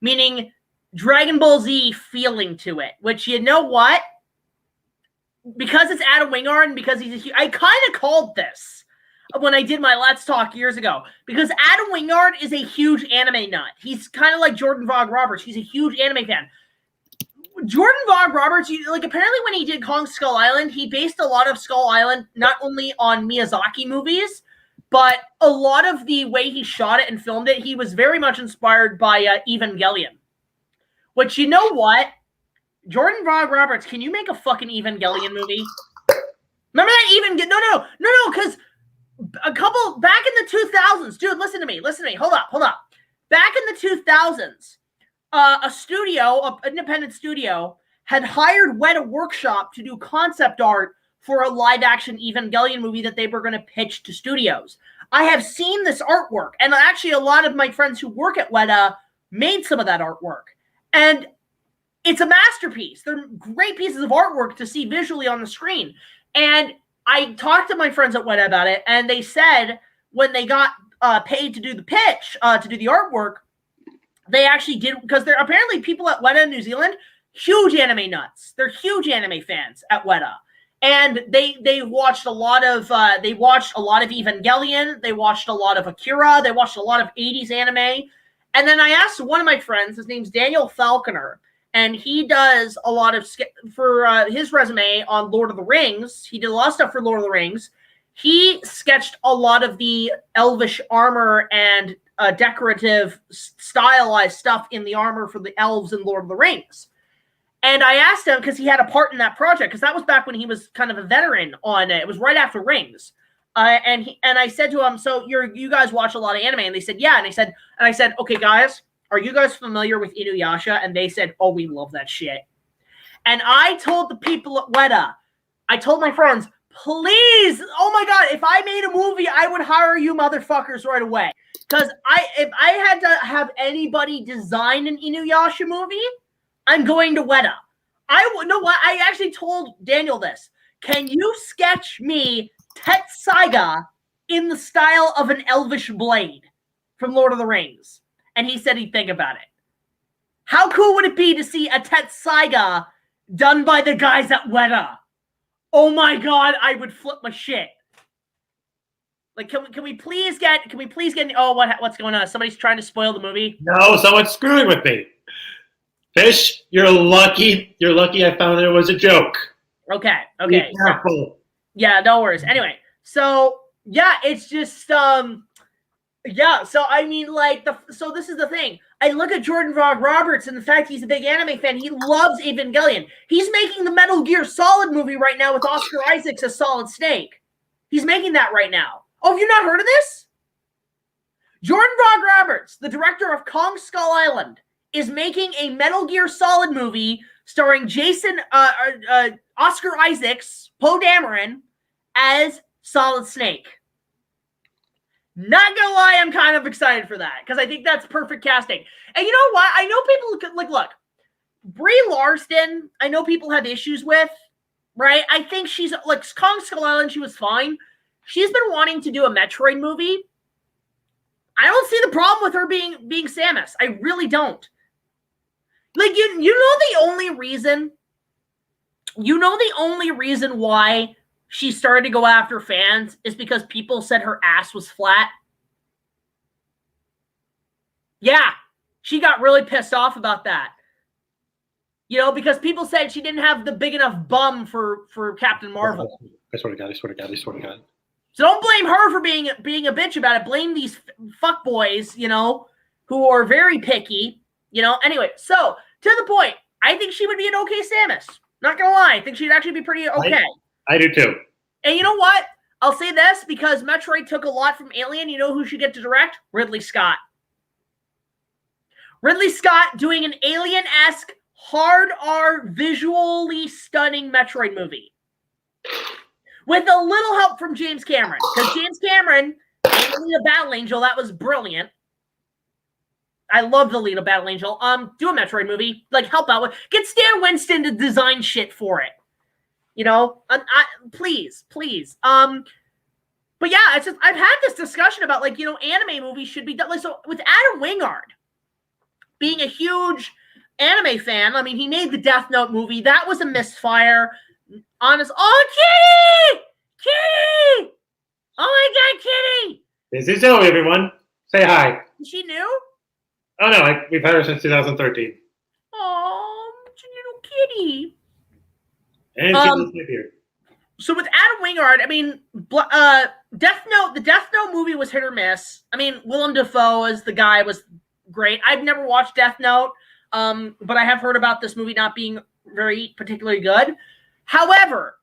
meaning Dragon Ball Z feeling to it. Which, you know what? Because it's Adam Wingard and because he's I kind of called this when I did my Let's Talk years ago. Because Adam Wingard is a huge anime nut. He's kind of like Jordan Vogt Roberts. He's a huge anime fan. Jordan Vogt Roberts, like, apparently when he did Kong Skull Island, he based a lot of Skull Island not only on Miyazaki movies, but a lot of the way he shot it and filmed it, he was very much inspired by Evangelion. Which, you know what? Jordan Vogt Roberts, can you make a fucking Evangelion movie? Remember that No, because a couple, back in the 2000s, dude, listen to me, hold up. Back in the 2000s, a studio, an independent studio, had hired Weta Workshop to do concept art for a live-action Evangelion movie that they were going to pitch to studios. I have seen this artwork, and actually a lot of my friends who work at Weta made some of that artwork. And it's a masterpiece. They're great pieces of artwork to see visually on the screen. And I talked to my friends at Weta about it, and they said when they got paid to do the pitch, to do the artwork, they actually did, because they're apparently people at Weta in New Zealand, huge anime nuts. They're huge anime fans at Weta. And they watched a lot of Evangelion, they watched a lot of Akira, they watched a lot of 80s anime. And then I asked one of my friends, his name's Daniel Falconer, and he does a lot of, for his resume on Lord of the Rings, he did a lot of stuff for Lord of the Rings. He sketched a lot of the elvish armor and decorative, stylized stuff in the armor for the elves in Lord of the Rings. And I asked him, because he had a part in that project, because that was back when he was kind of a veteran on it. It was right after Rings. And I said to him, so you guys watch a lot of anime? And they said, yeah. And I said, okay, guys, are you guys familiar with Inuyasha? And they said, oh, we love that shit. And I told the people at Weta, I told my friends, please, oh my God, if I made a movie, I would hire you motherfuckers right away. Because if I had to have anybody design an Inuyasha movie, I'm going to Weta. Know what? I actually told Daniel this. Can you sketch me Tetsaiga in the style of an elvish blade from Lord of the Rings? And he said he'd think about it. How cool would it be to see a Tetsaiga done by the guys at Weta? Oh my God, I would flip my shit. Like, can we please get? Oh, what's going on? Somebody's trying to spoil the movie. No, someone's screwing with me. Fish, you're lucky. You're lucky. I found it was a joke. Okay. Be careful. Yeah, no worries. Anyway, so yeah, it's just yeah. So I mean, like so this is the thing. I look at Jordan Vogt Roberts and the fact he's a big anime fan. He loves Evangelion. He's making the Metal Gear Solid movie right now with Oscar Isaacs as Solid Snake. He's making that right now. Oh, have you not heard of this? Jordan Vogt Roberts, the director of Kong Skull Island, is making a Metal Gear Solid movie starring Oscar Isaacs, Poe Dameron, as Solid Snake. Not gonna lie, I'm kind of excited for that, because I think that's perfect casting. And you know what? I know people, look, Brie Larson, I know people have issues with, right? I think she's, like, Kong Skull Island, she was fine. She's been wanting to do a Metroid movie. I don't see the problem with her being Samus. I really don't. Like, you know the only reason why she started to go after fans is because people said her ass was flat. Yeah, she got really pissed off about that. You know, because people said she didn't have the big enough bum for Captain Marvel. I swear to God. So don't blame her for being a bitch about it. Blame these fuckboys, you know, who are very picky, you know. Anyway, so to the point, I think she would be an okay Samus. Not gonna lie, I think she'd actually be pretty okay. I do too. And you know what? I'll say this, because Metroid took a lot from Alien. You know who should get to direct? Ridley Scott. Ridley Scott doing an Alien-esque, hard R, visually stunning Metroid movie. With a little help from James Cameron. Because James Cameron Alita Battle Angel, that was brilliant. I love the Alita Battle Angel. Do a Metroid movie. Like, help out with. Get Stan Winston to design shit for it. You know? Please. But yeah, it's just, I've had this discussion about, like, you know, anime movies should be done. Like, so with Adam Wingard being a huge anime fan, I mean, he made the Death Note movie. That was a misfire. Oh, Kitty! Kitty! Oh my God, Kitty! This is Zoe, everyone. Say hi. Is she new? Oh no, we've had her since 2013. Oh, little kitty. And she lives here. So with Adam Wingard, I mean, Death Note, the Death Note movie was hit or miss. I mean, Willem Dafoe as the guy was great. I've never watched Death Note, but I have heard about this movie not being very particularly good. However,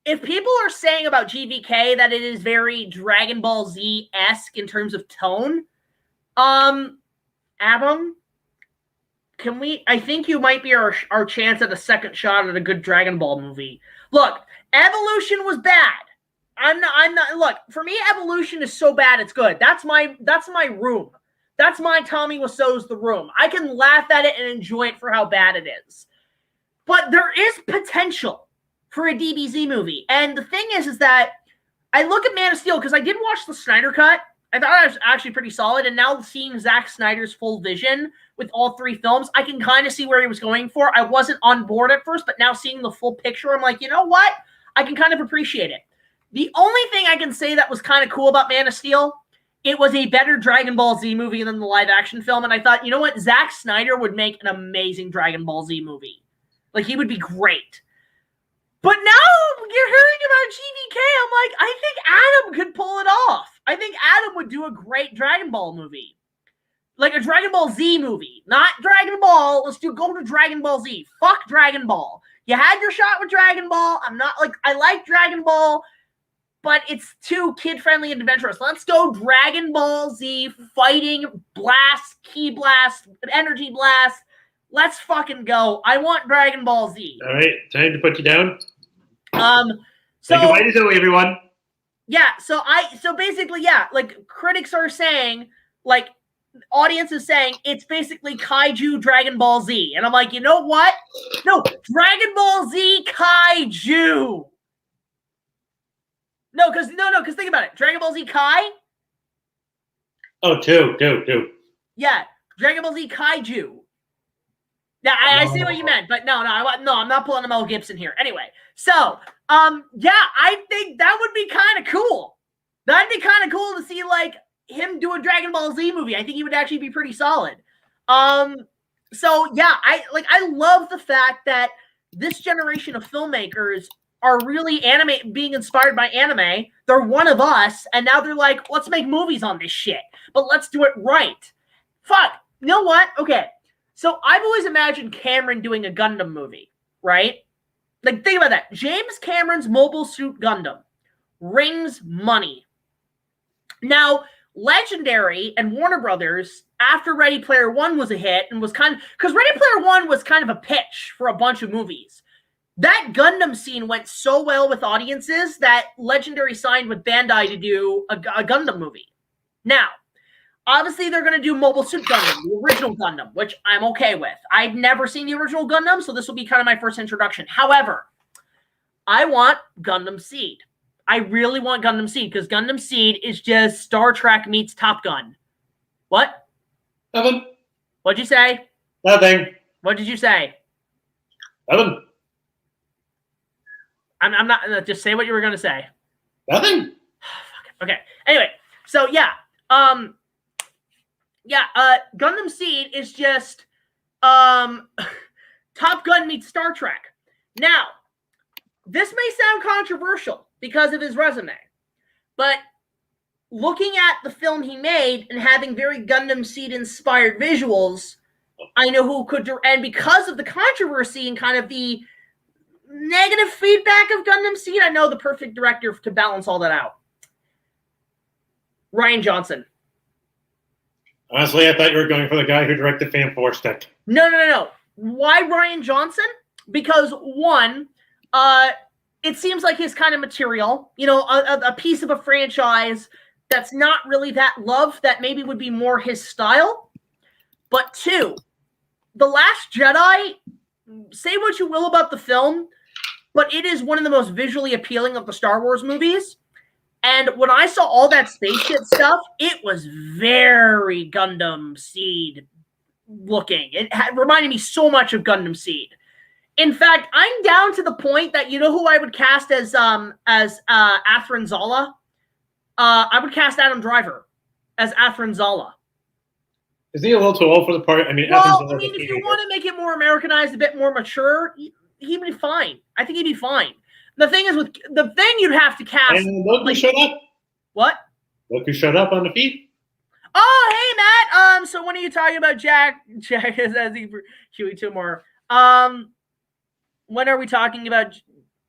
if people are saying about GVK that it is very Dragon Ball Z-esque in terms of tone, Adam, I think you might be our chance at a second shot at a good Dragon Ball movie. Look, Evolution was bad. I'm not, look, for me, Evolution is so bad it's good. That's my room. That's my Tommy Wiseau's The Room. I can laugh at it and enjoy it for how bad it is. But there is potential for a DBZ movie. And the thing is that I look at Man of Steel because I did watch the Snyder Cut. I thought it was actually pretty solid. And now seeing Zack Snyder's full vision with all three films, I can kind of see where he was going for. I wasn't on board at first, but now seeing the full picture, I'm like, you know what? I can kind of appreciate it. The only thing I can say that was kind of cool about Man of Steel, it was a better Dragon Ball Z movie than the live action film. And I thought, you know what? Zack Snyder would make an amazing Dragon Ball Z movie. Like, he would be great. But now you're hearing about GVK, I'm like, I think Adam could pull it off. I think Adam would do a great Dragon Ball movie. Like a Dragon Ball Z movie. Not Dragon Ball. Let's go to Dragon Ball Z. Fuck Dragon Ball. You had your shot with Dragon Ball. I like Dragon Ball, but it's too kid-friendly and adventurous. Let's go Dragon Ball Z, fighting, blast, ki blast, energy blast. Let's fucking go. I want Dragon Ball Z. All right, time to put you down. So goodbye to Zoe, everyone. Yeah, so basically, yeah, like critics are saying, like audience is saying, it's basically Kaiju Dragon Ball Z, and I'm like, you know what? No, Dragon Ball Z Kaiju. No, because think about it, Dragon Ball Z Kai. Oh, two. Yeah, Dragon Ball Z Kaiju. Yeah, I see what you meant, but no, I'm not pulling a Mel Gibson here. Anyway, so, yeah, I think that would be kind of cool. That'd be kind of cool to see, like, him do a Dragon Ball Z movie. I think he would actually be pretty solid. So, yeah, I love the fact that this generation of filmmakers are really being inspired by anime. They're one of us, and now they're like, let's make movies on this shit, but let's do it right. Fuck, you know what? Okay. So I've always imagined Cameron doing a Gundam movie, right? Like, think about that. James Cameron's Mobile Suit Gundam rings money. Now, Legendary and Warner Brothers, after Ready Player One was a hit and was because Ready Player One was kind of a pitch for a bunch of movies. That Gundam scene went so well with audiences that Legendary signed with Bandai to do a Gundam movie. Now, obviously, they're going to do Mobile Suit Gundam, the original Gundam, which I'm okay with. I've never seen the original Gundam, so this will be kind of my first introduction. However, I want Gundam Seed. I really want Gundam Seed, because Gundam Seed is just Star Trek meets Top Gun. What? Nothing. What'd you say? Nothing. What did you say? Nothing. I'm not, just say what you were going to say. Nothing. Okay. Anyway, so yeah. Gundam Seed is just Top Gun meets Star Trek. Now, this may sound controversial because of his resume, but looking at the film he made and having very Gundam Seed inspired visuals, I know who could do, and because of the controversy and kind of the negative feedback of Gundam Seed, I know the perfect director to balance all that out. Rian Johnson. Honestly, I thought you were going for the guy who directed Fan Force Tech. No. Why Rian Johnson? Because one, it seems like his kind of material. You know, a piece of a franchise that's not really that loved, that maybe would be more his style. But 2, The Last Jedi, say what you will about the film, but it is one of the most visually appealing of the Star Wars movies. And when I saw all that spaceship stuff, it was very Gundam Seed looking. It reminded me so much of Gundam Seed. In fact, I'm down to the point that, you know who I would cast as Athrin Zala? I would cast Adam Driver as Athrin Zala. Is he a little too old for the part? I mean, well, I mean, if you want to make it more Americanized, a bit more mature, he'd be fine. I think he'd be fine. The thing is, with the thing you'd have to cast. And look who showed up. What? Look who showed up on the feed. Oh, hey Matt. So when are you talking about Jack? Jack is as Huey TOONMORE. When are we talking about?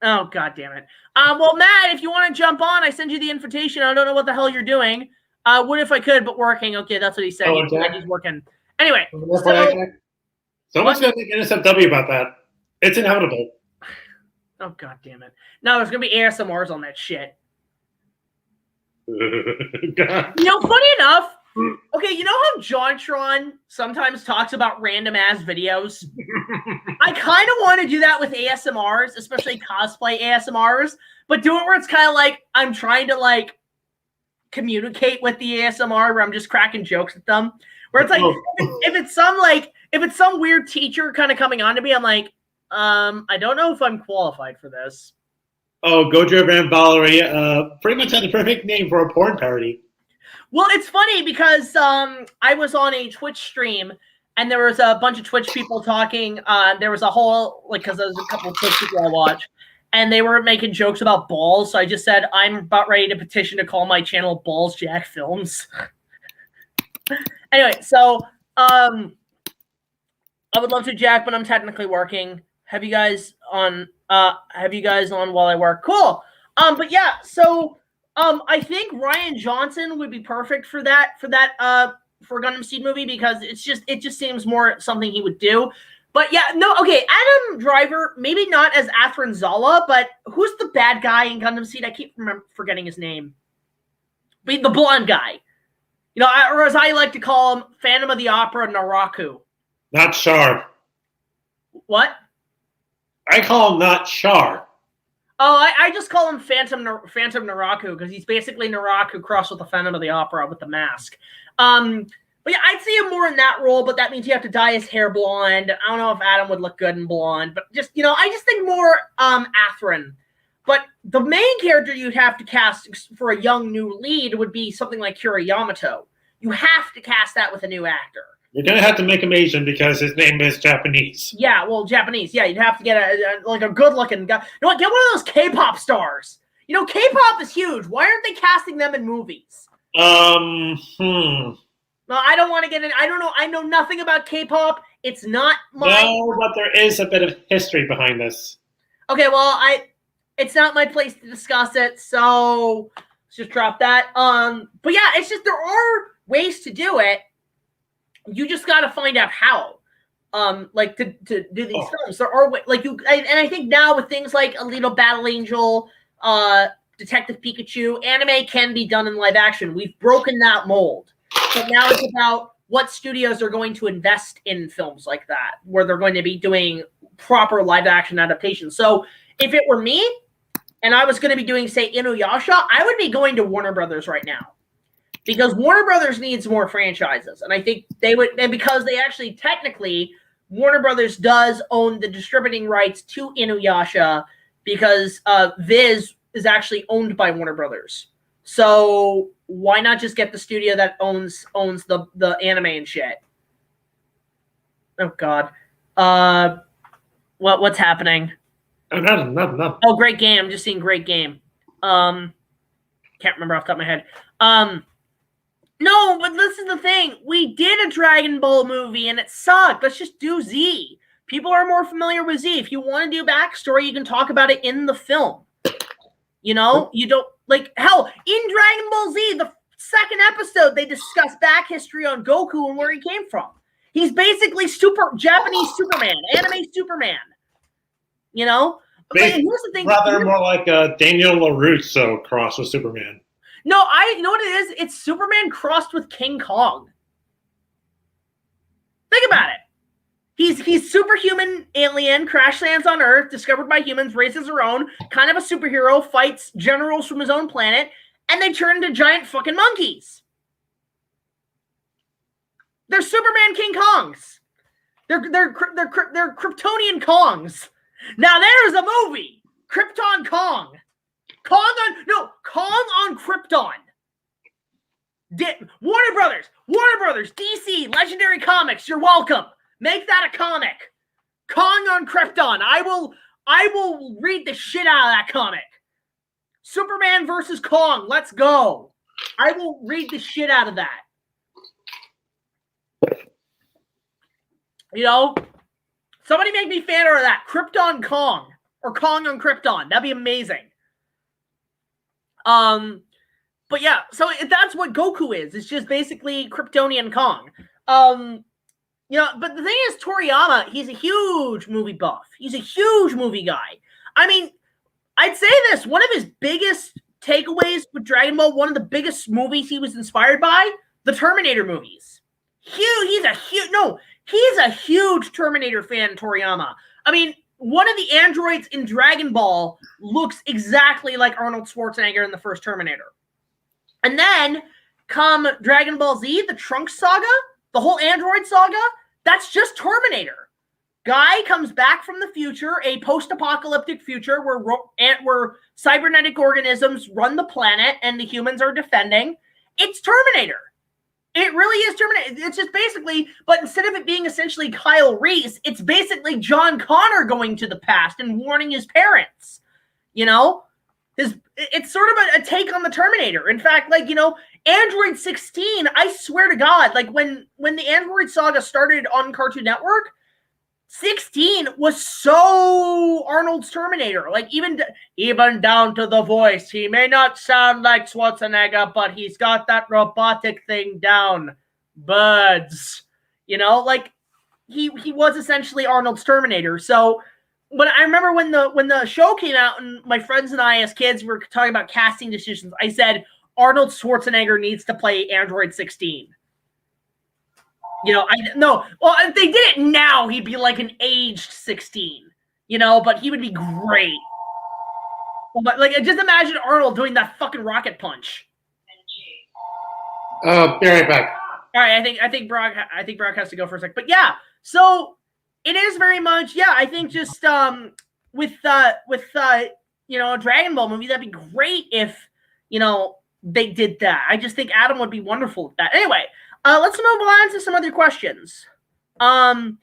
Oh, god damn it. Well, Matt, if you want to jump on, I send you the invitation. I don't know what the hell you're doing. Would if I could, but working. Okay, that's what he said. He's working. Anyway. Someone's going to make an NSFW about that. It's inevitable. Oh, god damn it. No, there's going to be ASMRs on that shit. God. You know, funny enough, okay, you know how JonTron sometimes talks about random-ass videos? I kind of want to do that with ASMRs, especially cosplay ASMRs, but do it where it's kind of like I'm trying to, like, communicate with the ASMR where I'm just cracking jokes at them. Where it's like, if it's some weird teacher kind of coming on to me, I'm like, I don't know if I'm qualified for this. Oh, Gojo Van Valerie pretty much had the perfect name for a porn parody. Well, it's funny because I was on a Twitch stream and there was a bunch of Twitch people talking. There was a whole, like, because there's a couple of Twitch people I watch, and they were making jokes about balls. So I just said, I'm about ready to petition to call my channel BigJackFilms. Anyway, so I would love to, Jack, but I'm technically working. Have you guys on while I work? Cool. But yeah, so I think Rian Johnson would be perfect for for Gundam Seed movie because it just seems more something he would do. But yeah, no, okay, Adam Driver, maybe not as Athrin Zala, but who's the bad guy in Gundam Seed? I keep forgetting his name. But the blonde guy. You know, or as I like to call him, Phantom of the Opera Naraku. Not Char. What? I call him not Char. Oh, I just call him Phantom Naraku because he's basically Naraku crossed with the Phantom of the Opera with the mask. But yeah, I'd see him more in that role, but that means you have to dye his hair blonde. I don't know if Adam would look good in blonde, but just, you know, I just think more Athrin. But the main character you'd have to cast for a young new lead would be something like Kira Yamato. You have to cast that with a new actor. You're going to have to make him Asian because his name is Japanese. Yeah, well, Japanese. Yeah, you'd have to get a good-looking guy. You know what? Get one of those K-pop stars. You know, K-pop is huge. Why aren't they casting them in movies? No, I don't want to get in. I don't know. I know nothing about K-pop. It's not my... No, but there is a bit of history behind this. Okay, well, it's not my place to discuss it, so let's just drop that. But yeah, it's just there are ways to do it. You just got to find out how. Like to do these films. There are like you, and I think now with things like Alita Battle Angel, Detective Pikachu, anime can be done in live action. We've broken that mold. But now it's about what studios are going to invest in films like that, where they're going to be doing proper live action adaptations. So if it were me, and I was going to be doing, say, Inuyasha, I would be going to Warner Brothers right now. Because Warner Brothers needs more franchises. And I think they would, and because they actually technically, Warner Brothers does own the distributing rights to Inuyasha because Viz is actually owned by Warner Brothers. So why not just get the studio that owns the anime and shit? Oh God, what's happening? Oh, nothing. Oh, great game! I'm just seeing great game. Can't remember off the top of my head. No, but this is the thing. We did a Dragon Ball movie and it sucked. Let's just do Z. People are more familiar with Z. If you want to do backstory, you can talk about it in the film. You know, you don't like hell in Dragon Ball Z. The second episode, they discuss back history on Goku and where he came from. He's basically Japanese Superman, anime Superman. You know, but here's the thing. Rather more like a Daniel LaRusso cross with Superman. No, you know what it is? It's Superman crossed with King Kong. Think about it. He's superhuman alien, crash lands on Earth, discovered by humans, raises her own, kind of a superhero, fights generals from his own planet, and they turn into giant fucking monkeys. They're Superman King Kongs. They're Kryptonian Kongs. Now there's a movie, Krypton Kong. Kong on Krypton. Warner Brothers, DC, Legendary Comics, you're welcome. Make that a comic. Kong on Krypton. I will read the shit out of that comic. Superman versus Kong. Let's go. I will read the shit out of that. You know, somebody make me fan art of that. Krypton Kong or Kong on Krypton. That'd be amazing. But yeah, so that's what Goku is. It's just basically Kryptonian Kong. You know, but the thing is, Toriyama, he's a huge movie buff. He's a huge movie guy. I mean, I'd say this, one of his biggest takeaways with Dragon Ball, one of the biggest movies he was inspired by, the Terminator movies. He's a huge Terminator fan, Toriyama. I mean, one of the androids in Dragon Ball looks exactly like Arnold Schwarzenegger in the first Terminator. And then come Dragon Ball Z, the Trunks saga, the whole android saga, that's just Terminator. Guy comes back from the future, a post-apocalyptic future where cybernetic organisms run the planet and the humans are defending. It's Terminator. It really is Terminator. It's just basically, but instead of it being essentially Kyle Reese, it's basically John Connor going to the past and warning his parents. You know? It's sort of a take on the Terminator. In fact, like, you know, Android 16, I swear to God, like when the Android saga started on Cartoon Network, 16 was so Arnold's Terminator. Like even down to the voice. He may not sound like Schwarzenegger, but he's got that robotic thing down. Buds. You know, like he was essentially Arnold's Terminator. So but I remember when the show came out and my friends and I as kids were talking about casting decisions, I said Arnold Schwarzenegger needs to play Android 16. You know, well, if they did it now, he'd be like an aged 16, you know, but he would be great. But like, just imagine Arnold doing that fucking rocket punch. Be right back. All right, I think Brock has to go for a sec. But yeah, so it is very much, yeah, I think just with you know, a Dragon Ball movie, that'd be great if, you know, they did that. I just think Adam would be wonderful with that. Anyway, let's move on to some other questions. And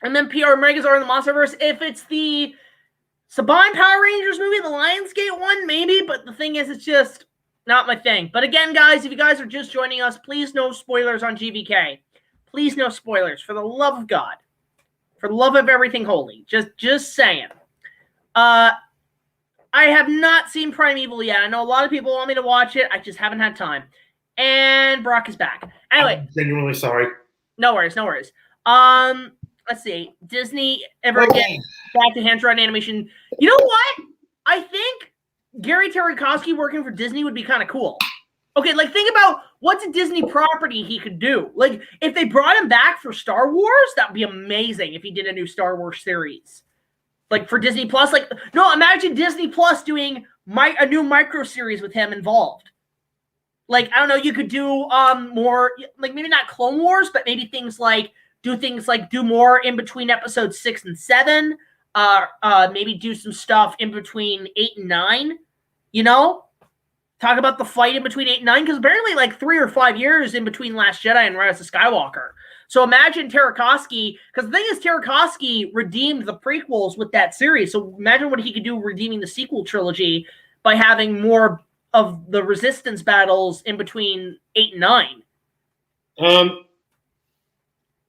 then PR Megazord in the Monsterverse. If it's the Saban Power Rangers movie, the Lionsgate one, maybe. But the thing is, it's just not my thing. But again, guys, if you guys are just joining us, please no spoilers on GVK. Please no spoilers. For the love of God. For the love of everything holy. Just saying. I have not seen Primeval yet. I know a lot of people want me to watch it. I just haven't had time. And Brock is back. Anyway. I'm genuinely sorry. No worries, no worries. Let's see. Disney ever again back to hand-drawn animation. You know what? I think Gary Tartakovsky working for Disney would be kind of cool. Okay, like think about what's a Disney property he could do. Like if they brought him back for Star Wars, that'd be amazing if he did a new Star Wars series. Like for Disney Plus, like no, imagine Disney Plus doing a new micro series with him involved. Like I don't know, you could do more like maybe not Clone Wars, but maybe do more in between episodes 6 and 7. Maybe do some stuff in between 8 and 9. You know, talk about the fight in between 8 and 9 because apparently like 3 or 5 years in between Last Jedi and Rise of Skywalker. So imagine Tartakovsky, because the thing is Tartakovsky redeemed the prequels with that series. So imagine what he could do redeeming the sequel trilogy by having more of the resistance battles in between 8 and 9.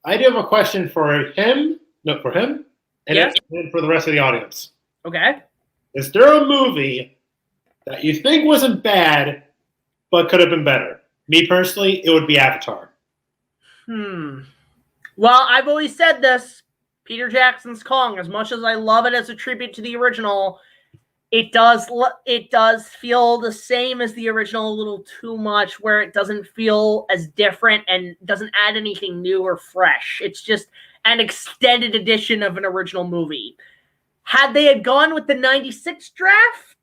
I do have a question for him. No, for him. And yes. And for the rest of the audience. Okay. Is there a movie that you think wasn't bad, but could have been better? Me personally, it would be Avatar. Well, I've always said this. Peter Jackson's Kong, as much as I love it as a tribute to the original, it does feel the same as the original a little too much, where it doesn't feel as different and doesn't add anything new or fresh. It's just an extended edition of an original movie. Had they had gone with the 96 draft,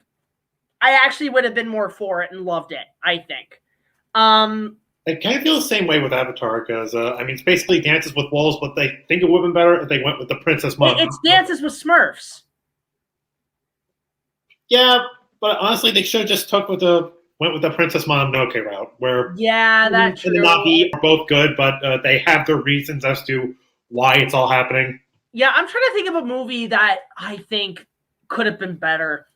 I actually would have been more for it and loved it, I think. I kind of feel the same way with Avatar, because, I mean, it's basically Dances with Wolves, but they think it would have been better if they went with the Princess Mom. It's Dances with Smurfs. Yeah, but honestly, they should have just went with the Princess Mononoke route, where that's true. And the Navi are both good, but they have their reasons as to why it's all happening. Yeah, I'm trying to think of a movie that I think could have been better,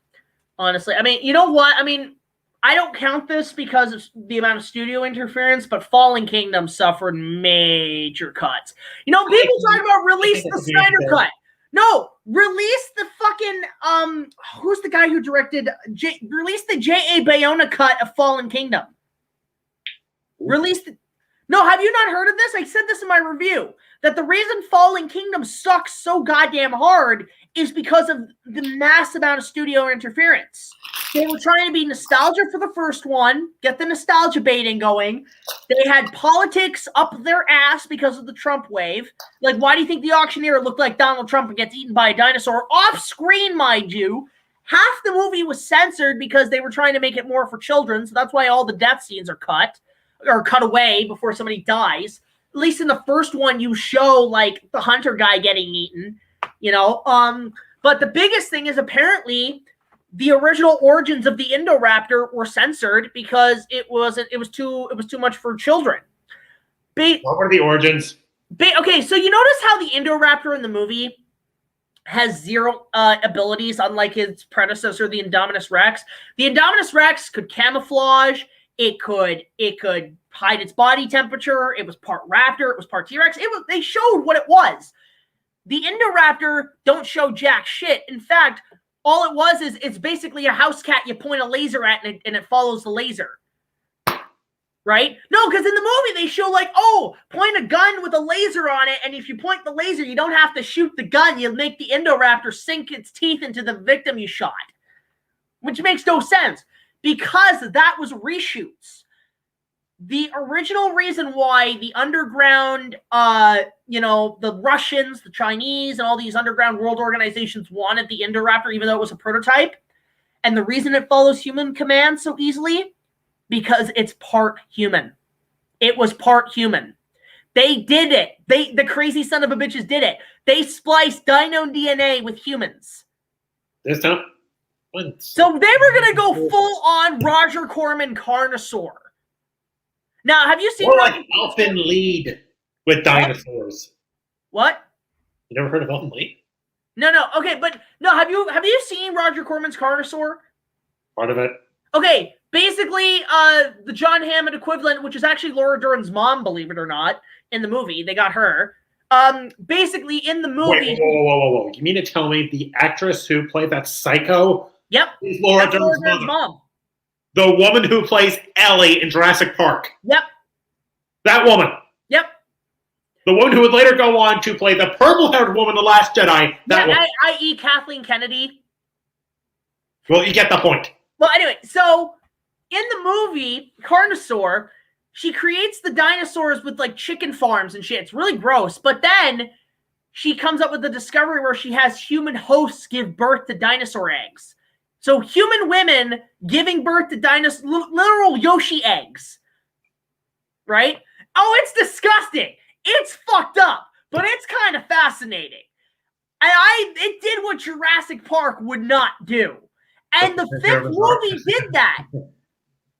honestly. I mean, you know what? I mean, I don't count this because of the amount of studio interference, but Fallen Kingdom suffered major cuts. You know, people talk about release the Snyder Cut. No, release the fucking, who's the guy who directed, release the J.A. Bayona cut of Fallen Kingdom. Release the, no, have you not heard of this? I said this in my review, that the reason Fallen Kingdom sucks so goddamn hard is because of the mass amount of studio interference. They were trying to be nostalgia for the first one, get the nostalgia baiting going. They had politics up their ass because of the Trump wave. Like, why do you think the auctioneer looked like Donald Trump and gets eaten by a dinosaur? Off screen, mind you. Half the movie was censored because they were trying to make it more for children, so that's why all the death scenes are cut away before somebody dies. At least in the first one, you show, like, the hunter guy getting eaten, you know? But the biggest thing is apparently the original origins of the Indoraptor were censored because it was too much for children. What were the origins? Okay, so you notice how the Indoraptor in the movie has zero abilities, unlike its predecessor, the Indominus Rex. The Indominus Rex could camouflage. It could hide its body temperature. It was part raptor. It was part T-Rex. They showed what it was. The Indoraptor don't show jack shit. In fact, all it was is it's basically a house cat you point a laser at and it follows the laser. Right? No, because in the movie they show like, oh, point a gun with a laser on it, and if you point the laser, you don't have to shoot the gun. You make the Indoraptor sink its teeth into the victim you shot. Which makes no sense. Because that was reshoots. The original reason why the underground, the Russians, the Chinese, and all these underground world organizations wanted the Indoraptor, even though it was a prototype, and the reason it follows human commands so easily, because it's part human. It was part human. They did it. The crazy son of a bitches did it. They spliced dino DNA with humans. There's not. So they were going to go full-on Roger Corman Carnosaur. Now, have you seen... More like Elfin Lead with dinosaurs. What? You never heard of Elfin Lead? No. Okay, but... No, have you seen Roger Corman's Carnosaur? Part of it. Okay, basically, the John Hammond equivalent, which is actually Laura Dern's mom, believe it or not, in the movie. They got her. Basically, in the movie... Wait, whoa. You mean to tell me the actress who played that psycho... Yep. Is Laura Dern's mom. The woman who plays Ellie in Jurassic Park. Yep. That woman. Yep. The woman who would later go on to play the purple-haired woman in The Last Jedi. That woman. I.e. Kathleen Kennedy. Well, you get the point. Well, anyway, so in the movie, Carnosaur, she creates the dinosaurs with, like, chicken farms and shit. It's really gross. But then she comes up with the discovery where she has human hosts give birth to dinosaur eggs. So human women giving birth to literal Yoshi eggs, right? Oh, it's disgusting. It's fucked up, but it's kind of fascinating. It did what Jurassic Park would not do. And the fifth movie did that.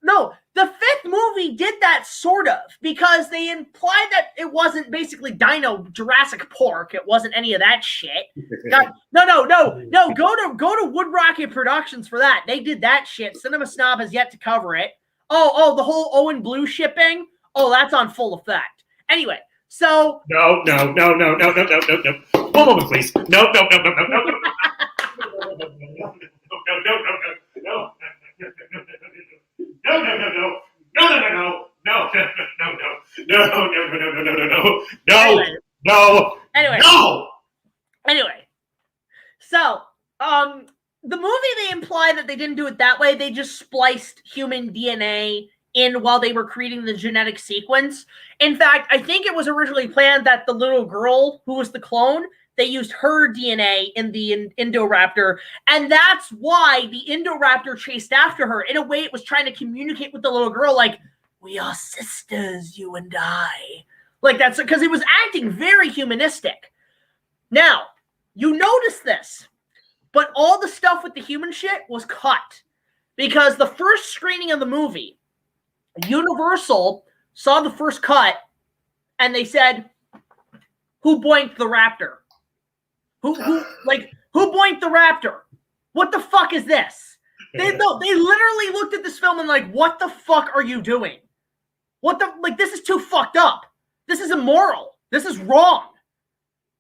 No, the fifth movie did that sort of, because they implied that it wasn't basically Dino Jurassic Park. It wasn't any of that shit. God, no. Go to Wood Rocket Productions for that. They did that shit. Cinema Snob has yet to cover it. Oh, the whole Owen Blue shipping. Oh, that's on full effect. Anyway, so No. One moment, please. No. No. Anyway. No. they didn't do it that way. They just spliced human DNA in while they were creating the genetic sequence. In fact, I think it was originally planned that the little girl who was the clone, they used her DNA in the Indoraptor, and that's why the Indoraptor chased after her. In a way, it was trying to communicate with the little girl, like, we are sisters, you and I. Like, that's because it was acting very humanistic. Now, you notice this, but all the stuff with the human shit was cut. Because the first screening of the movie, Universal saw the first cut, and they said, who boinked the raptor? Who boinked the raptor? What the fuck is this? They literally looked at this film and like, what the fuck are you doing? This is too fucked up. This is immoral. This is wrong.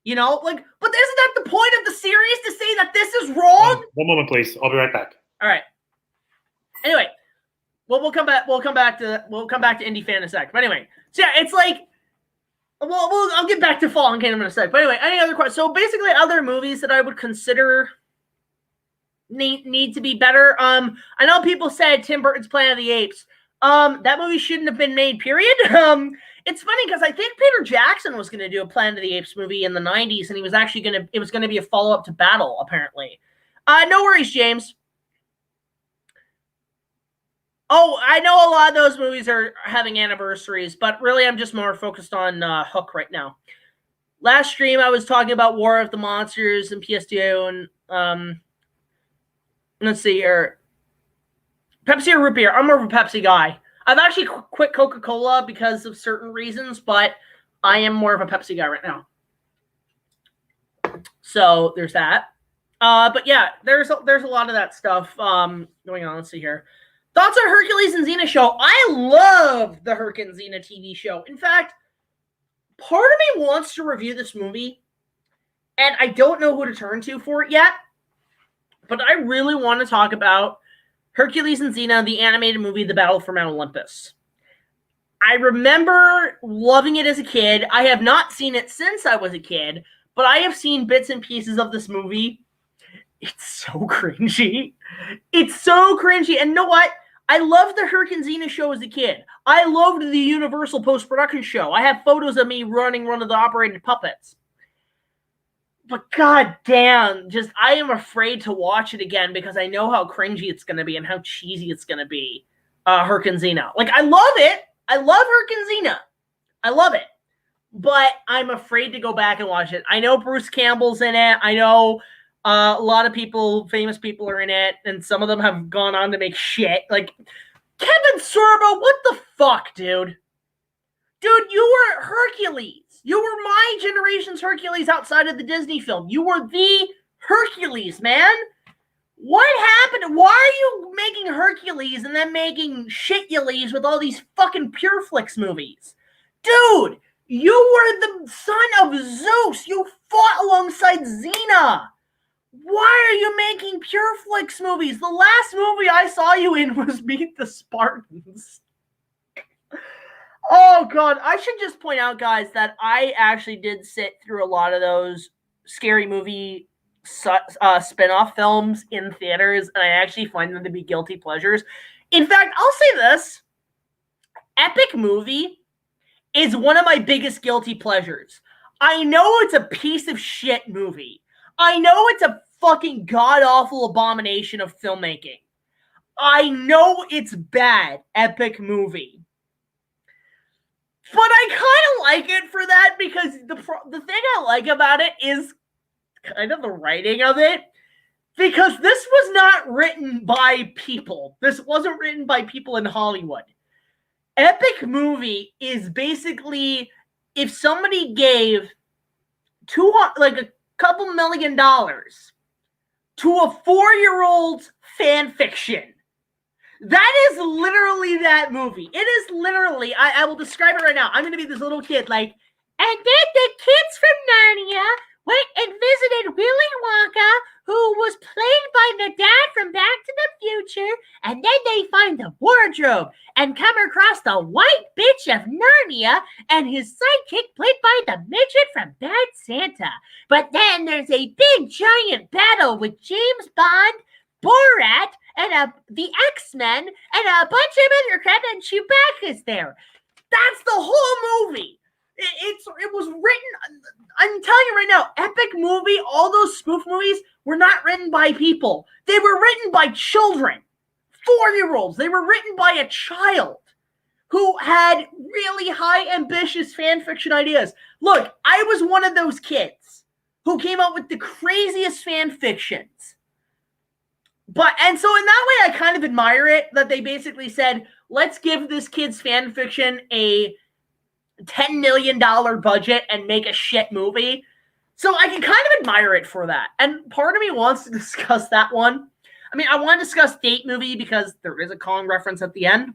You know, but isn't that the point of the series, to say that this is wrong? One moment, please. I'll be right back. All right. Anyway, we'll come back to Indie Fan in a sec. But anyway, so yeah, it's like, I'll get back to Fallen Kingdom in a sec. But anyway, any other questions? So basically, other movies that I would consider need to be better. I know people said Tim Burton's Planet of the Apes. That movie shouldn't have been made, period. It's funny because I think Peter Jackson was going to do a Planet of the Apes movie in the 90s, and he was actually it was going to be a follow-up to Battle, apparently. No worries, James. Oh, I know a lot of those movies are having anniversaries, but really I'm just more focused on Hook right now. Last stream, I was talking about War of the Monsters and PS2, and let's see here. Pepsi or root beer? I'm more of a Pepsi guy. I've actually quit Coca-Cola because of certain reasons, but I am more of a Pepsi guy right now. So there's that. But yeah, there's a lot of that stuff going on. Let's see here. Thoughts on Hercules and Xena show? I love the Herc and Xena TV show. In fact, part of me wants to review this movie, and I don't know who to turn to for it yet, but I really want to talk about Hercules and Xena, the animated movie, The Battle for Mount Olympus. I remember loving it as a kid. I have not seen it since I was a kid, but I have seen bits and pieces of this movie. It's so cringy. It's so cringy. And you know what? I loved the Herc and Xena show as a kid. I loved the Universal post-production show. I have photos of me running one of the operated puppets. But goddamn, I am afraid to watch it again because I know how cringy it's going to be and how cheesy it's going to be. Herc and Xena. Like, I love it. I love Herc and Xena. I love it. But I'm afraid to go back and watch it. I know Bruce Campbell's in it. I know a lot of people, famous people are in it, and some of them have gone on to make shit. Like, Kevin Sorbo, what the fuck, dude? Dude, you were Hercules. You were my generation's Hercules outside of the Disney film. You were the Hercules, man. What happened? Why are you making Hercules and then making Shitules with all these fucking Pureflix movies? Dude, you were the son of Zeus. You fought alongside Xena. Why are you making Pureflix movies? The last movie I saw you in was Meet the Spartans. Oh, God. I should just point out, guys, that I actually did sit through a lot of those scary movie spin-off films in theaters, and I actually find them to be guilty pleasures. In fact, I'll say this. Epic Movie is one of my biggest guilty pleasures. I know it's a piece of shit movie. I know it's a fucking god-awful abomination of filmmaking. I know it's bad, Epic Movie. But I kind of like it for that because the thing I like about it is kind of the writing of it. Because this was not written by people. This wasn't written by people in Hollywood. Epic Movie is basically if somebody gave a couple $1 million to a 4-year-old fan fiction. That is literally that movie. It is literally, I will describe it right now. I'm going to be this little kid like, and then the kids from Narnia went and visited Willy Wonka, who was played by the dad from Back to the Future, and then they find the wardrobe and come across the white bitch of Narnia and his sidekick played by the midget from Bad Santa. But then there's a big giant battle with James Bond, Borat, and the X-Men and a bunch of other crap, and Chewbacca's there. That's the whole movie. It was written. I'm telling you right now, epic movie. All those spoof movies were not written by people. They were written by children, 4-year-olds. They were written by a child who had really high, ambitious fan fiction ideas. Look, I was one of those kids who came up with the craziest fan fictions. And so in that way, I kind of admire it that they basically said, let's give this kid's fan fiction a $10 million budget and make a shit movie. So I can kind of admire it for that. And part of me wants to discuss that one. I mean, I want to discuss Date Movie because there is a Kong reference at the end.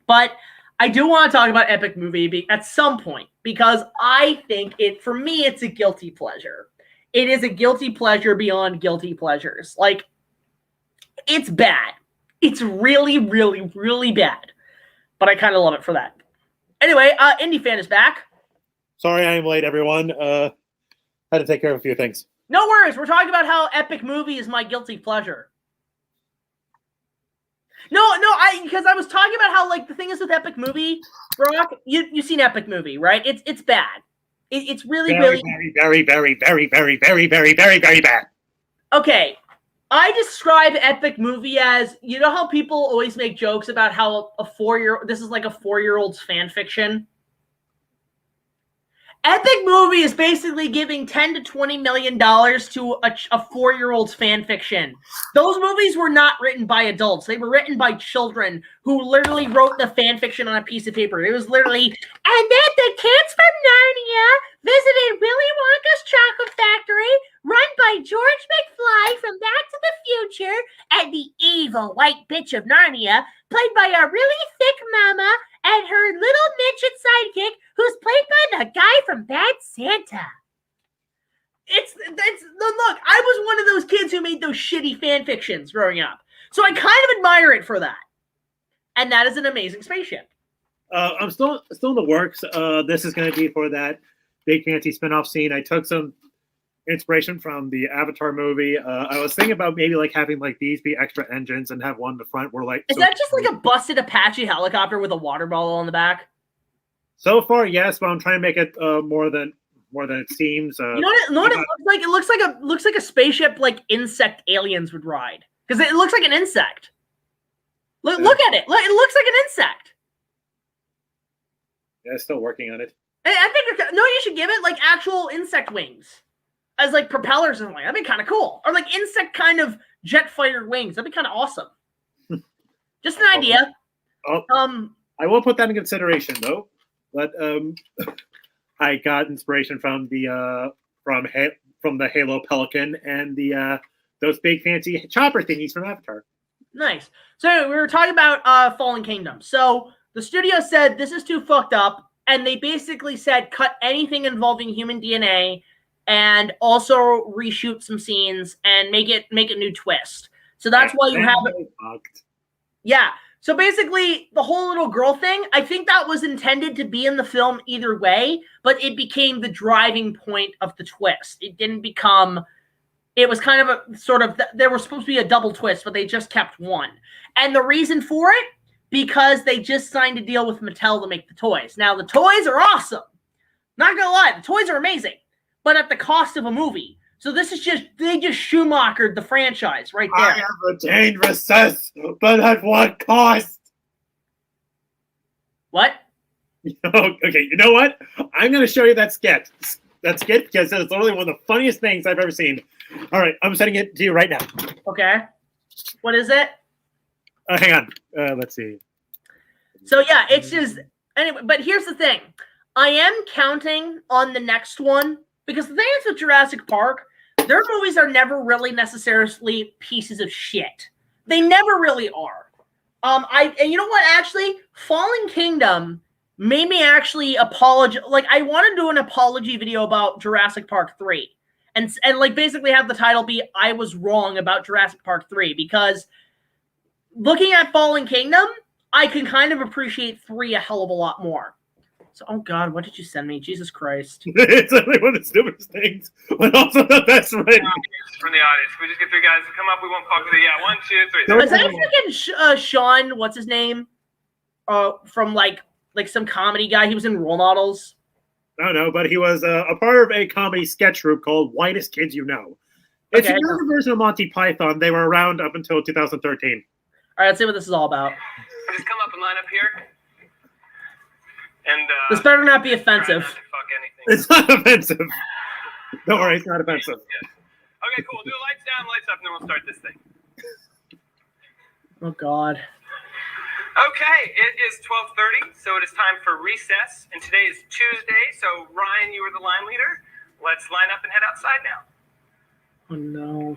But I do want to talk about Epic Movie at some point because I think for me, it's a guilty pleasure. It is a guilty pleasure beyond guilty pleasures. Like, it's bad. It's really, really, really bad. But I kind of love it for that. Anyway, Indie Fan is back. Sorry I'm late, everyone. Had to take care of a few things. No worries. We're talking about how Epic Movie is my guilty pleasure. Because I was talking about how, like, the thing is with Epic Movie, Brock, you've seen Epic Movie, right? It's bad. It's really, very, really... Very, very, very, very, very, very, very, very bad. Okay. I describe Epic Movie as, you know how people always make jokes about how this is like a 4-year-old's fan fiction? Epic Movie is basically giving $10 to $20 million to a 4-year-old's fan fiction. Those movies were not written by adults. They were written by children who literally wrote the fan fiction on a piece of paper. It was literally, and then the kids from Narnia visited Willy Wonka's chocolate factory run by George McFly from Back to the Future and the evil white bitch of Narnia played by a really thick mama and her little midget sidekick, who's played by the guy from Bad Santa. Look, I was one of those kids who made those shitty fan fictions growing up. So I kind of admire it for that. And that is an amazing spaceship. I'm still in the works. This is going to be for that Big Fancy spinoff scene. I took some inspiration from the Avatar movie. I was thinking about maybe like having like these be extra engines and have one in the front where like... Is that just like a busted Apache helicopter with a water bottle on the back? So far, yes, but I'm trying to make it more than it seems. You know what it looks like? It looks like a spaceship like insect aliens would ride. Because it looks like an insect. Look at it. It looks like an insect. Yeah, still working on it. I think you should give it like actual insect wings as like propellers and like that'd be kind of cool. Or like insect kind of jet fighter wings. That'd be kind of awesome. Just an idea. I will put that in consideration though. But I got inspiration from the Halo Pelican and the those big fancy chopper thingies from Avatar. Nice. So we were talking about Fallen Kingdom. So the studio said this is too fucked up, and they basically said cut anything involving human DNA and also reshoot some scenes and make it a new twist. So that's why you have it. Yeah. So basically, the whole little girl thing, I think that was intended to be in the film either way, but it became the driving point of the twist. It didn't become... It was kind of a sort of... There was supposed to be a double twist, but they just kept one. And the reason for it, because they just signed a deal with Mattel to make the toys. Now, the toys are awesome. Not gonna lie, the toys are amazing, but at the cost of a movie. So this is just... They just Schumachered the franchise right there. I have attained success, but at what cost? What? Okay, you know what? I'm going to show you that skit. That skit, because it's literally one of the funniest things I've ever seen. All right, I'm sending it to you right now. Okay. What is it? Hang on. Let's see. So, yeah, it's just... Anyway, but here's the thing. I am counting on the next one, because the thing is with Jurassic Park, their movies are never really necessarily pieces of shit. They never really are. And you know what, actually? Fallen Kingdom made me actually apologize. Like, I want to do an apology video about Jurassic Park 3. And like, basically have the title be, I was wrong about Jurassic Park 3. Because looking at Fallen Kingdom, I can kind of appreciate 3 a hell of a lot more. So, oh God, what did you send me? Jesus Christ. It's only one of the stupidest things, but also the best written. From the audience. We just get 3 guys to come up. We won't fuck with it. Yeah, 1, 2, 3. Is that freaking Sean, what's his name? From like some comedy guy. He was in Role Models. I don't know, but he was a part of a comedy sketch group called Whitest Kids You Know. It's a younger version of Monty Python. They were around up until 2013. All right, let's see what this is all about. Just come up and line up here. And this better not be offensive. Not fuck anything. It's not offensive. Don't worry, it's not offensive. Yeah. Okay, cool. Do lights down, lights up, and then we'll start this thing. Oh God. Okay, it is 12:30, so it is time for recess, and today is Tuesday. So Ryan, you were the line leader. Let's line up and head outside now. Oh no.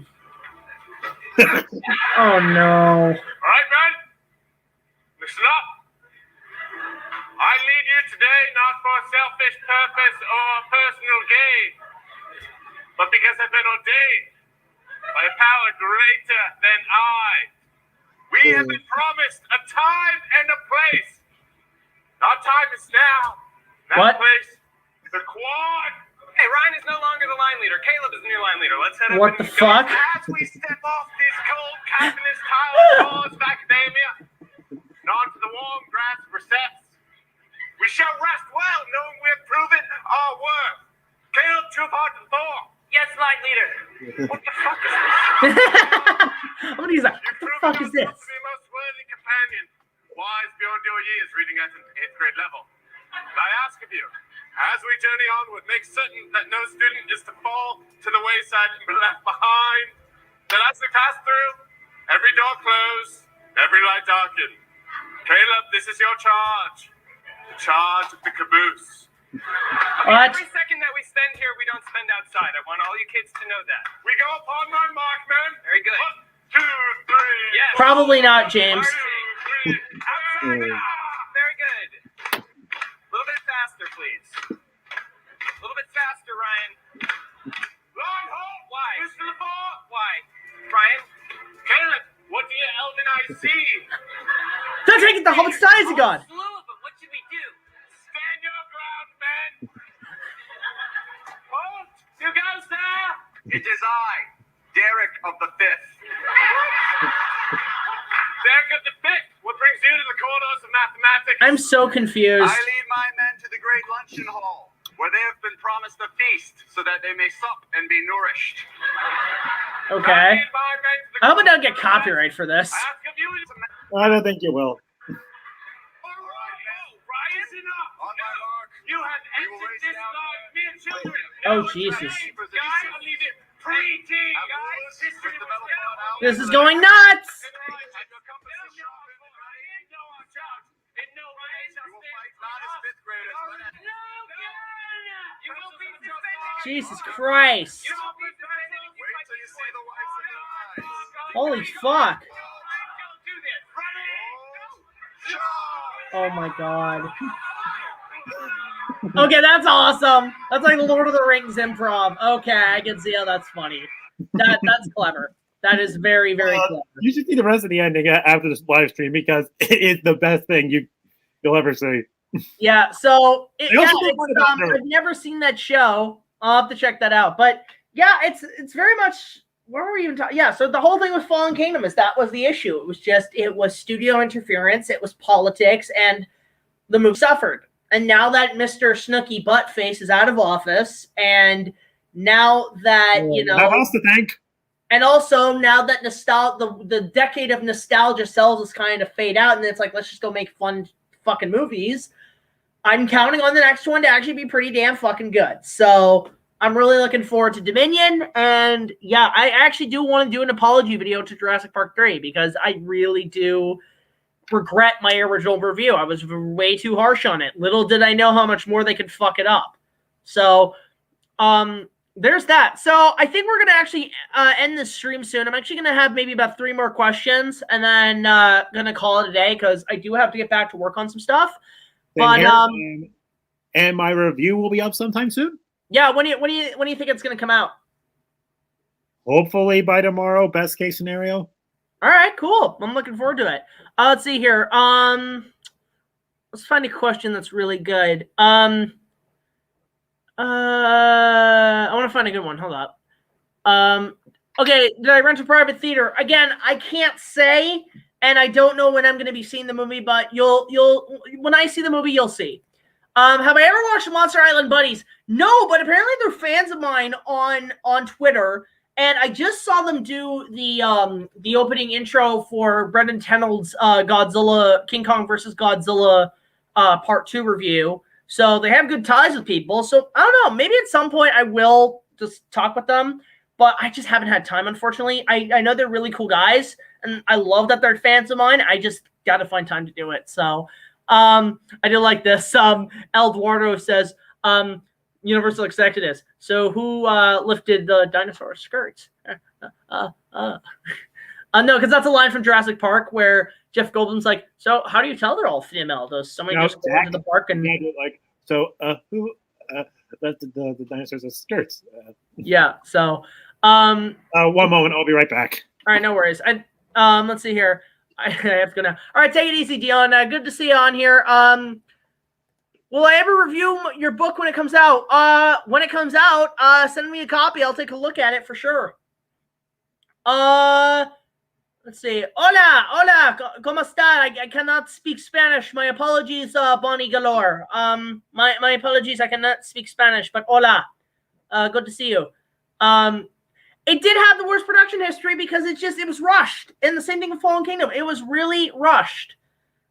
Oh no. All right, man. Listen up. I lead you today not for a selfish purpose or personal gain, but because I've been ordained by a power greater than I. We have been promised a time and a place. Our time is now. That place is a quad. Hey, Ryan is no longer the line leader. Caleb is the new line leader. Let's head up. What the fuck? As we step off these cold capitalist tile floors of academia and onto the warm grass of recess, we shall rest well, knowing we have proven our worth. Caleb, truth heart to Thor. Yes, line leader. What the fuck is this? I'm gonna use that. What the fuck is this? To be a most worthy companion, wise beyond your years, reading at an 8th grade level. I ask of you, as we journey onward, make certain that no student is to fall to the wayside and be left behind. That as we pass through, every door closed, every light darkened. Caleb, this is your charge. The charge of the caboose. Okay, every second that we spend here, we don't spend outside. I want all you kids to know that. We go upon my mark, man. Very good. 1, 2, 3. Yes. Probably not, James. 1, 2, 3. Very good. A little bit faster, please. A little bit faster, Ryan. Line hold. Why? Mr. LaFour. Why? Ryan? Caleb, what do you Elvin I see? Don't take it. The whole size of God. Slew of them. What should we do? Stand your ground, men. Halt! You guys there? It is I, Derek of the 5th. Derek of the 5th. What brings you to the corridors of mathematics? I'm so confused. I lead my men to the great luncheon hall, where they have been promised a feast, so that they may sup and be nourished. Okay. I hope I don't get copyright for this. I don't think you will. You have entered this life, mere children. Oh, Jesus. Guys, leave it pre-teen, guys. This is going nuts. Jesus Christ. Holy fuck. Oh my God. Okay, that's awesome. That's like Lord of the Rings improv. Okay, I can see how that's funny. That's clever. That is very, very clever. You should see the rest of the ending after this live stream because it is the best thing you'll ever see. Yeah, so I've never seen that show. I'll have to check that out. But yeah, it's very much. What were we even talking? Yeah, so the whole thing with Fallen Kingdom is that was the issue. It was studio interference, it was politics, and the movie suffered. And now that Mr. Snooky Buttface is out of office, and now that have us to thank. And also now that the decade of nostalgia cells is kind of fade out, and it's like, let's just go make fun fucking movies. I'm counting on the next one to actually be pretty damn fucking good. So I'm really looking forward to Dominion. And yeah, I actually do want to do an apology video to Jurassic Park 3 because I really do regret my original review. I was way too harsh on it. Little did I know how much more they could fuck it up. So there's that. So I think we're going to actually end this stream soon. I'm actually going to have maybe about 3 more questions and then going to call it a day because I do have to get back to work on some stuff. But and my review will be up sometime soon. Yeah, when do you think it's going to come out? Hopefully by tomorrow, best case scenario. All right, cool. I'm looking forward to it. Let's see here. let's find a question that's really good. I want to find a good one. Hold up. Okay, did I rent a private theater? Again, I can't say, and I don't know when I'm going to be seeing the movie, but you'll when I see the movie, you'll see. Have I ever watched Monster Island Buddies? No, but apparently they're fans of mine on Twitter, and I just saw them do the opening intro for Brendan Tenold's Godzilla, King Kong versus Godzilla Part 2 review. So they have good ties with people. So I don't know, maybe at some point I will just talk with them, but I just haven't had time, unfortunately. I know they're really cool guys, and I love that they're fans of mine. I just got to find time to do it. So I do like this. El Eduardo says, Universal Executives. So who lifted the dinosaur skirts? No, because that's a line from Jurassic Park where Jeff Goldblum's like, so how do you tell they're all female? Does somebody just go into the park and like, so who lifted the dinosaurs' skirts? Yeah. So one moment, I'll be right back. All right, no worries. Let's see here. I have to go now. All right, take it easy, Dion. Good to see you on here. Will I ever review your book when it comes out? When it comes out, send me a copy. I'll take a look at it for sure. Let's see. Hola, ¿cómo está? I cannot speak Spanish. My apologies, Bonnie Galore. My apologies. I cannot speak Spanish, but hola. Good to see you. It did have the worst production history because it was rushed. And the same thing with Fallen Kingdom. It was really rushed.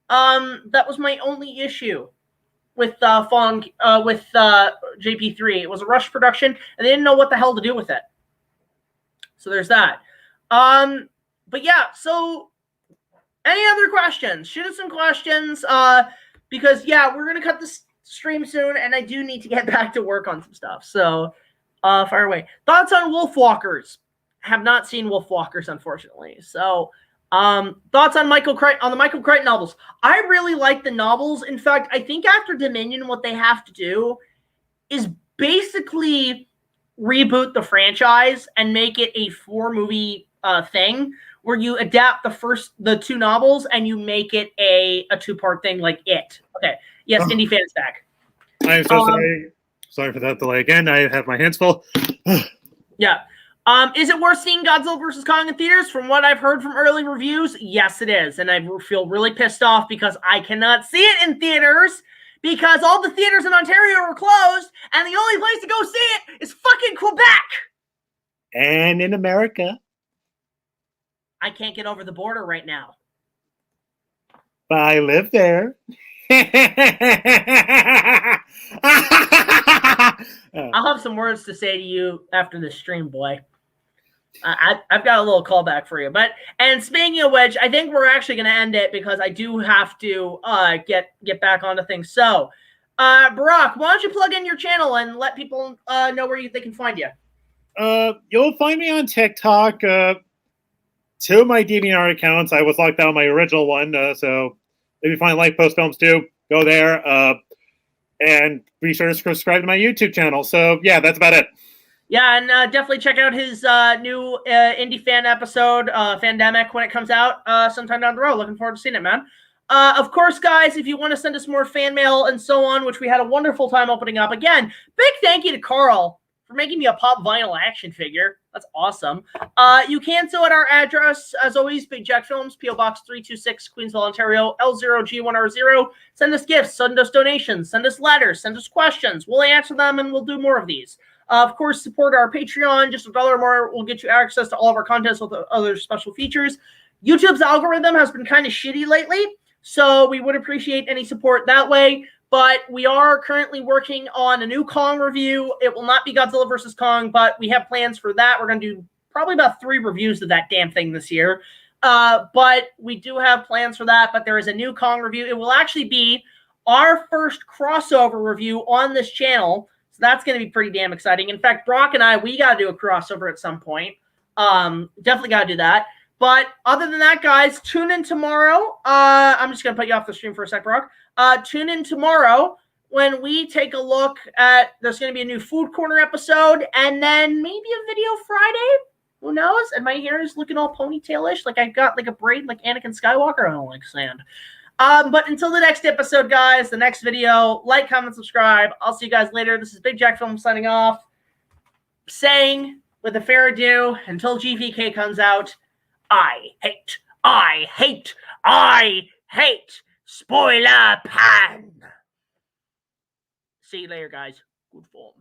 That was my only issue with JP3. It was a rushed production, and they didn't know what the hell to do with it. So there's that. But yeah, so any other questions? Shoot us some questions. Because yeah, we're gonna cut this stream soon, and I do need to get back to work on some stuff. So fire away. Thoughts on Wolfwalkers? Have not seen Wolfwalkers, unfortunately. So thoughts on the Michael Crichton novels? I really like the novels. In fact, I think after Dominion, what they have to do is basically reboot the franchise and make it a 4-movie thing where you adapt the 2 novels and you make it a 2-part thing like it. Okay. Yes, Indie Fans back. I'm so sorry. Sorry for that delay again. I have my hands full. Yeah. Is it worth seeing Godzilla vs. Kong in theaters? From what I've heard from early reviews, yes, it is. And I feel really pissed off because I cannot see it in theaters because all the theaters in Ontario are closed and the only place to go see it is fucking Quebec. And in America. I can't get over the border right now. But I live there. I'll have some words to say to you after the stream, boy. I've got a little callback for you. And speaking of which, I think we're actually going to end it because I do have to get back onto things. So, Barack, why don't you plug in your channel and let people know where they can find you? You'll find me on TikTok. 2 of my DeviantArt accounts. I was locked out on my original one. So if you find Life Post Films too, go there. And be sure to subscribe to my YouTube channel. So yeah, that's about it. Yeah, and definitely check out his new Indie Fan episode, Fandemic, when it comes out sometime down the road. Looking forward to seeing it, man. Of course, guys, if you want to send us more fan mail and so on, which we had a wonderful time opening up. Again, big thank you to Carl for making me a pop vinyl action figure. That's awesome. You can sell at our address, as always, BigJackFilms, P.O. Box 326, Queensville, Ontario, L0G1R0. Send us gifts, send us donations, send us letters, send us questions. We'll answer them, and we'll do more of these. Of course, support our Patreon. Just $1 more will get you access to all of our contents with other special features. YouTube's algorithm has been kind of shitty lately, so we would appreciate any support that way. But we are currently working on a new Kong review. It will not be Godzilla vs. Kong, but we have plans for that. We're going to do probably about 3 reviews of that damn thing this year. But we do have plans for that. But there is a new Kong review. It will actually be our first crossover review on this channel. So that's going to be pretty damn exciting. In fact, Brock and I, we got to do a crossover at some point. Definitely got to do that. But other than that, guys, tune in tomorrow. I'm just going to put you off the stream for a sec, Brock. Tune in tomorrow when we take a look at, there's going to be a new Food Corner episode and then maybe a video Friday. Who knows? And my hair is looking all ponytailish. Like I got like a braid like Anakin Skywalker. I don't like sand. But until the next episode, guys, the next video, like, comment, subscribe. I'll see you guys later. This is BigJackFilms signing off, saying, with a fair adieu, until GVK comes out, I hate spoiler pan. See you later, guys. Good form.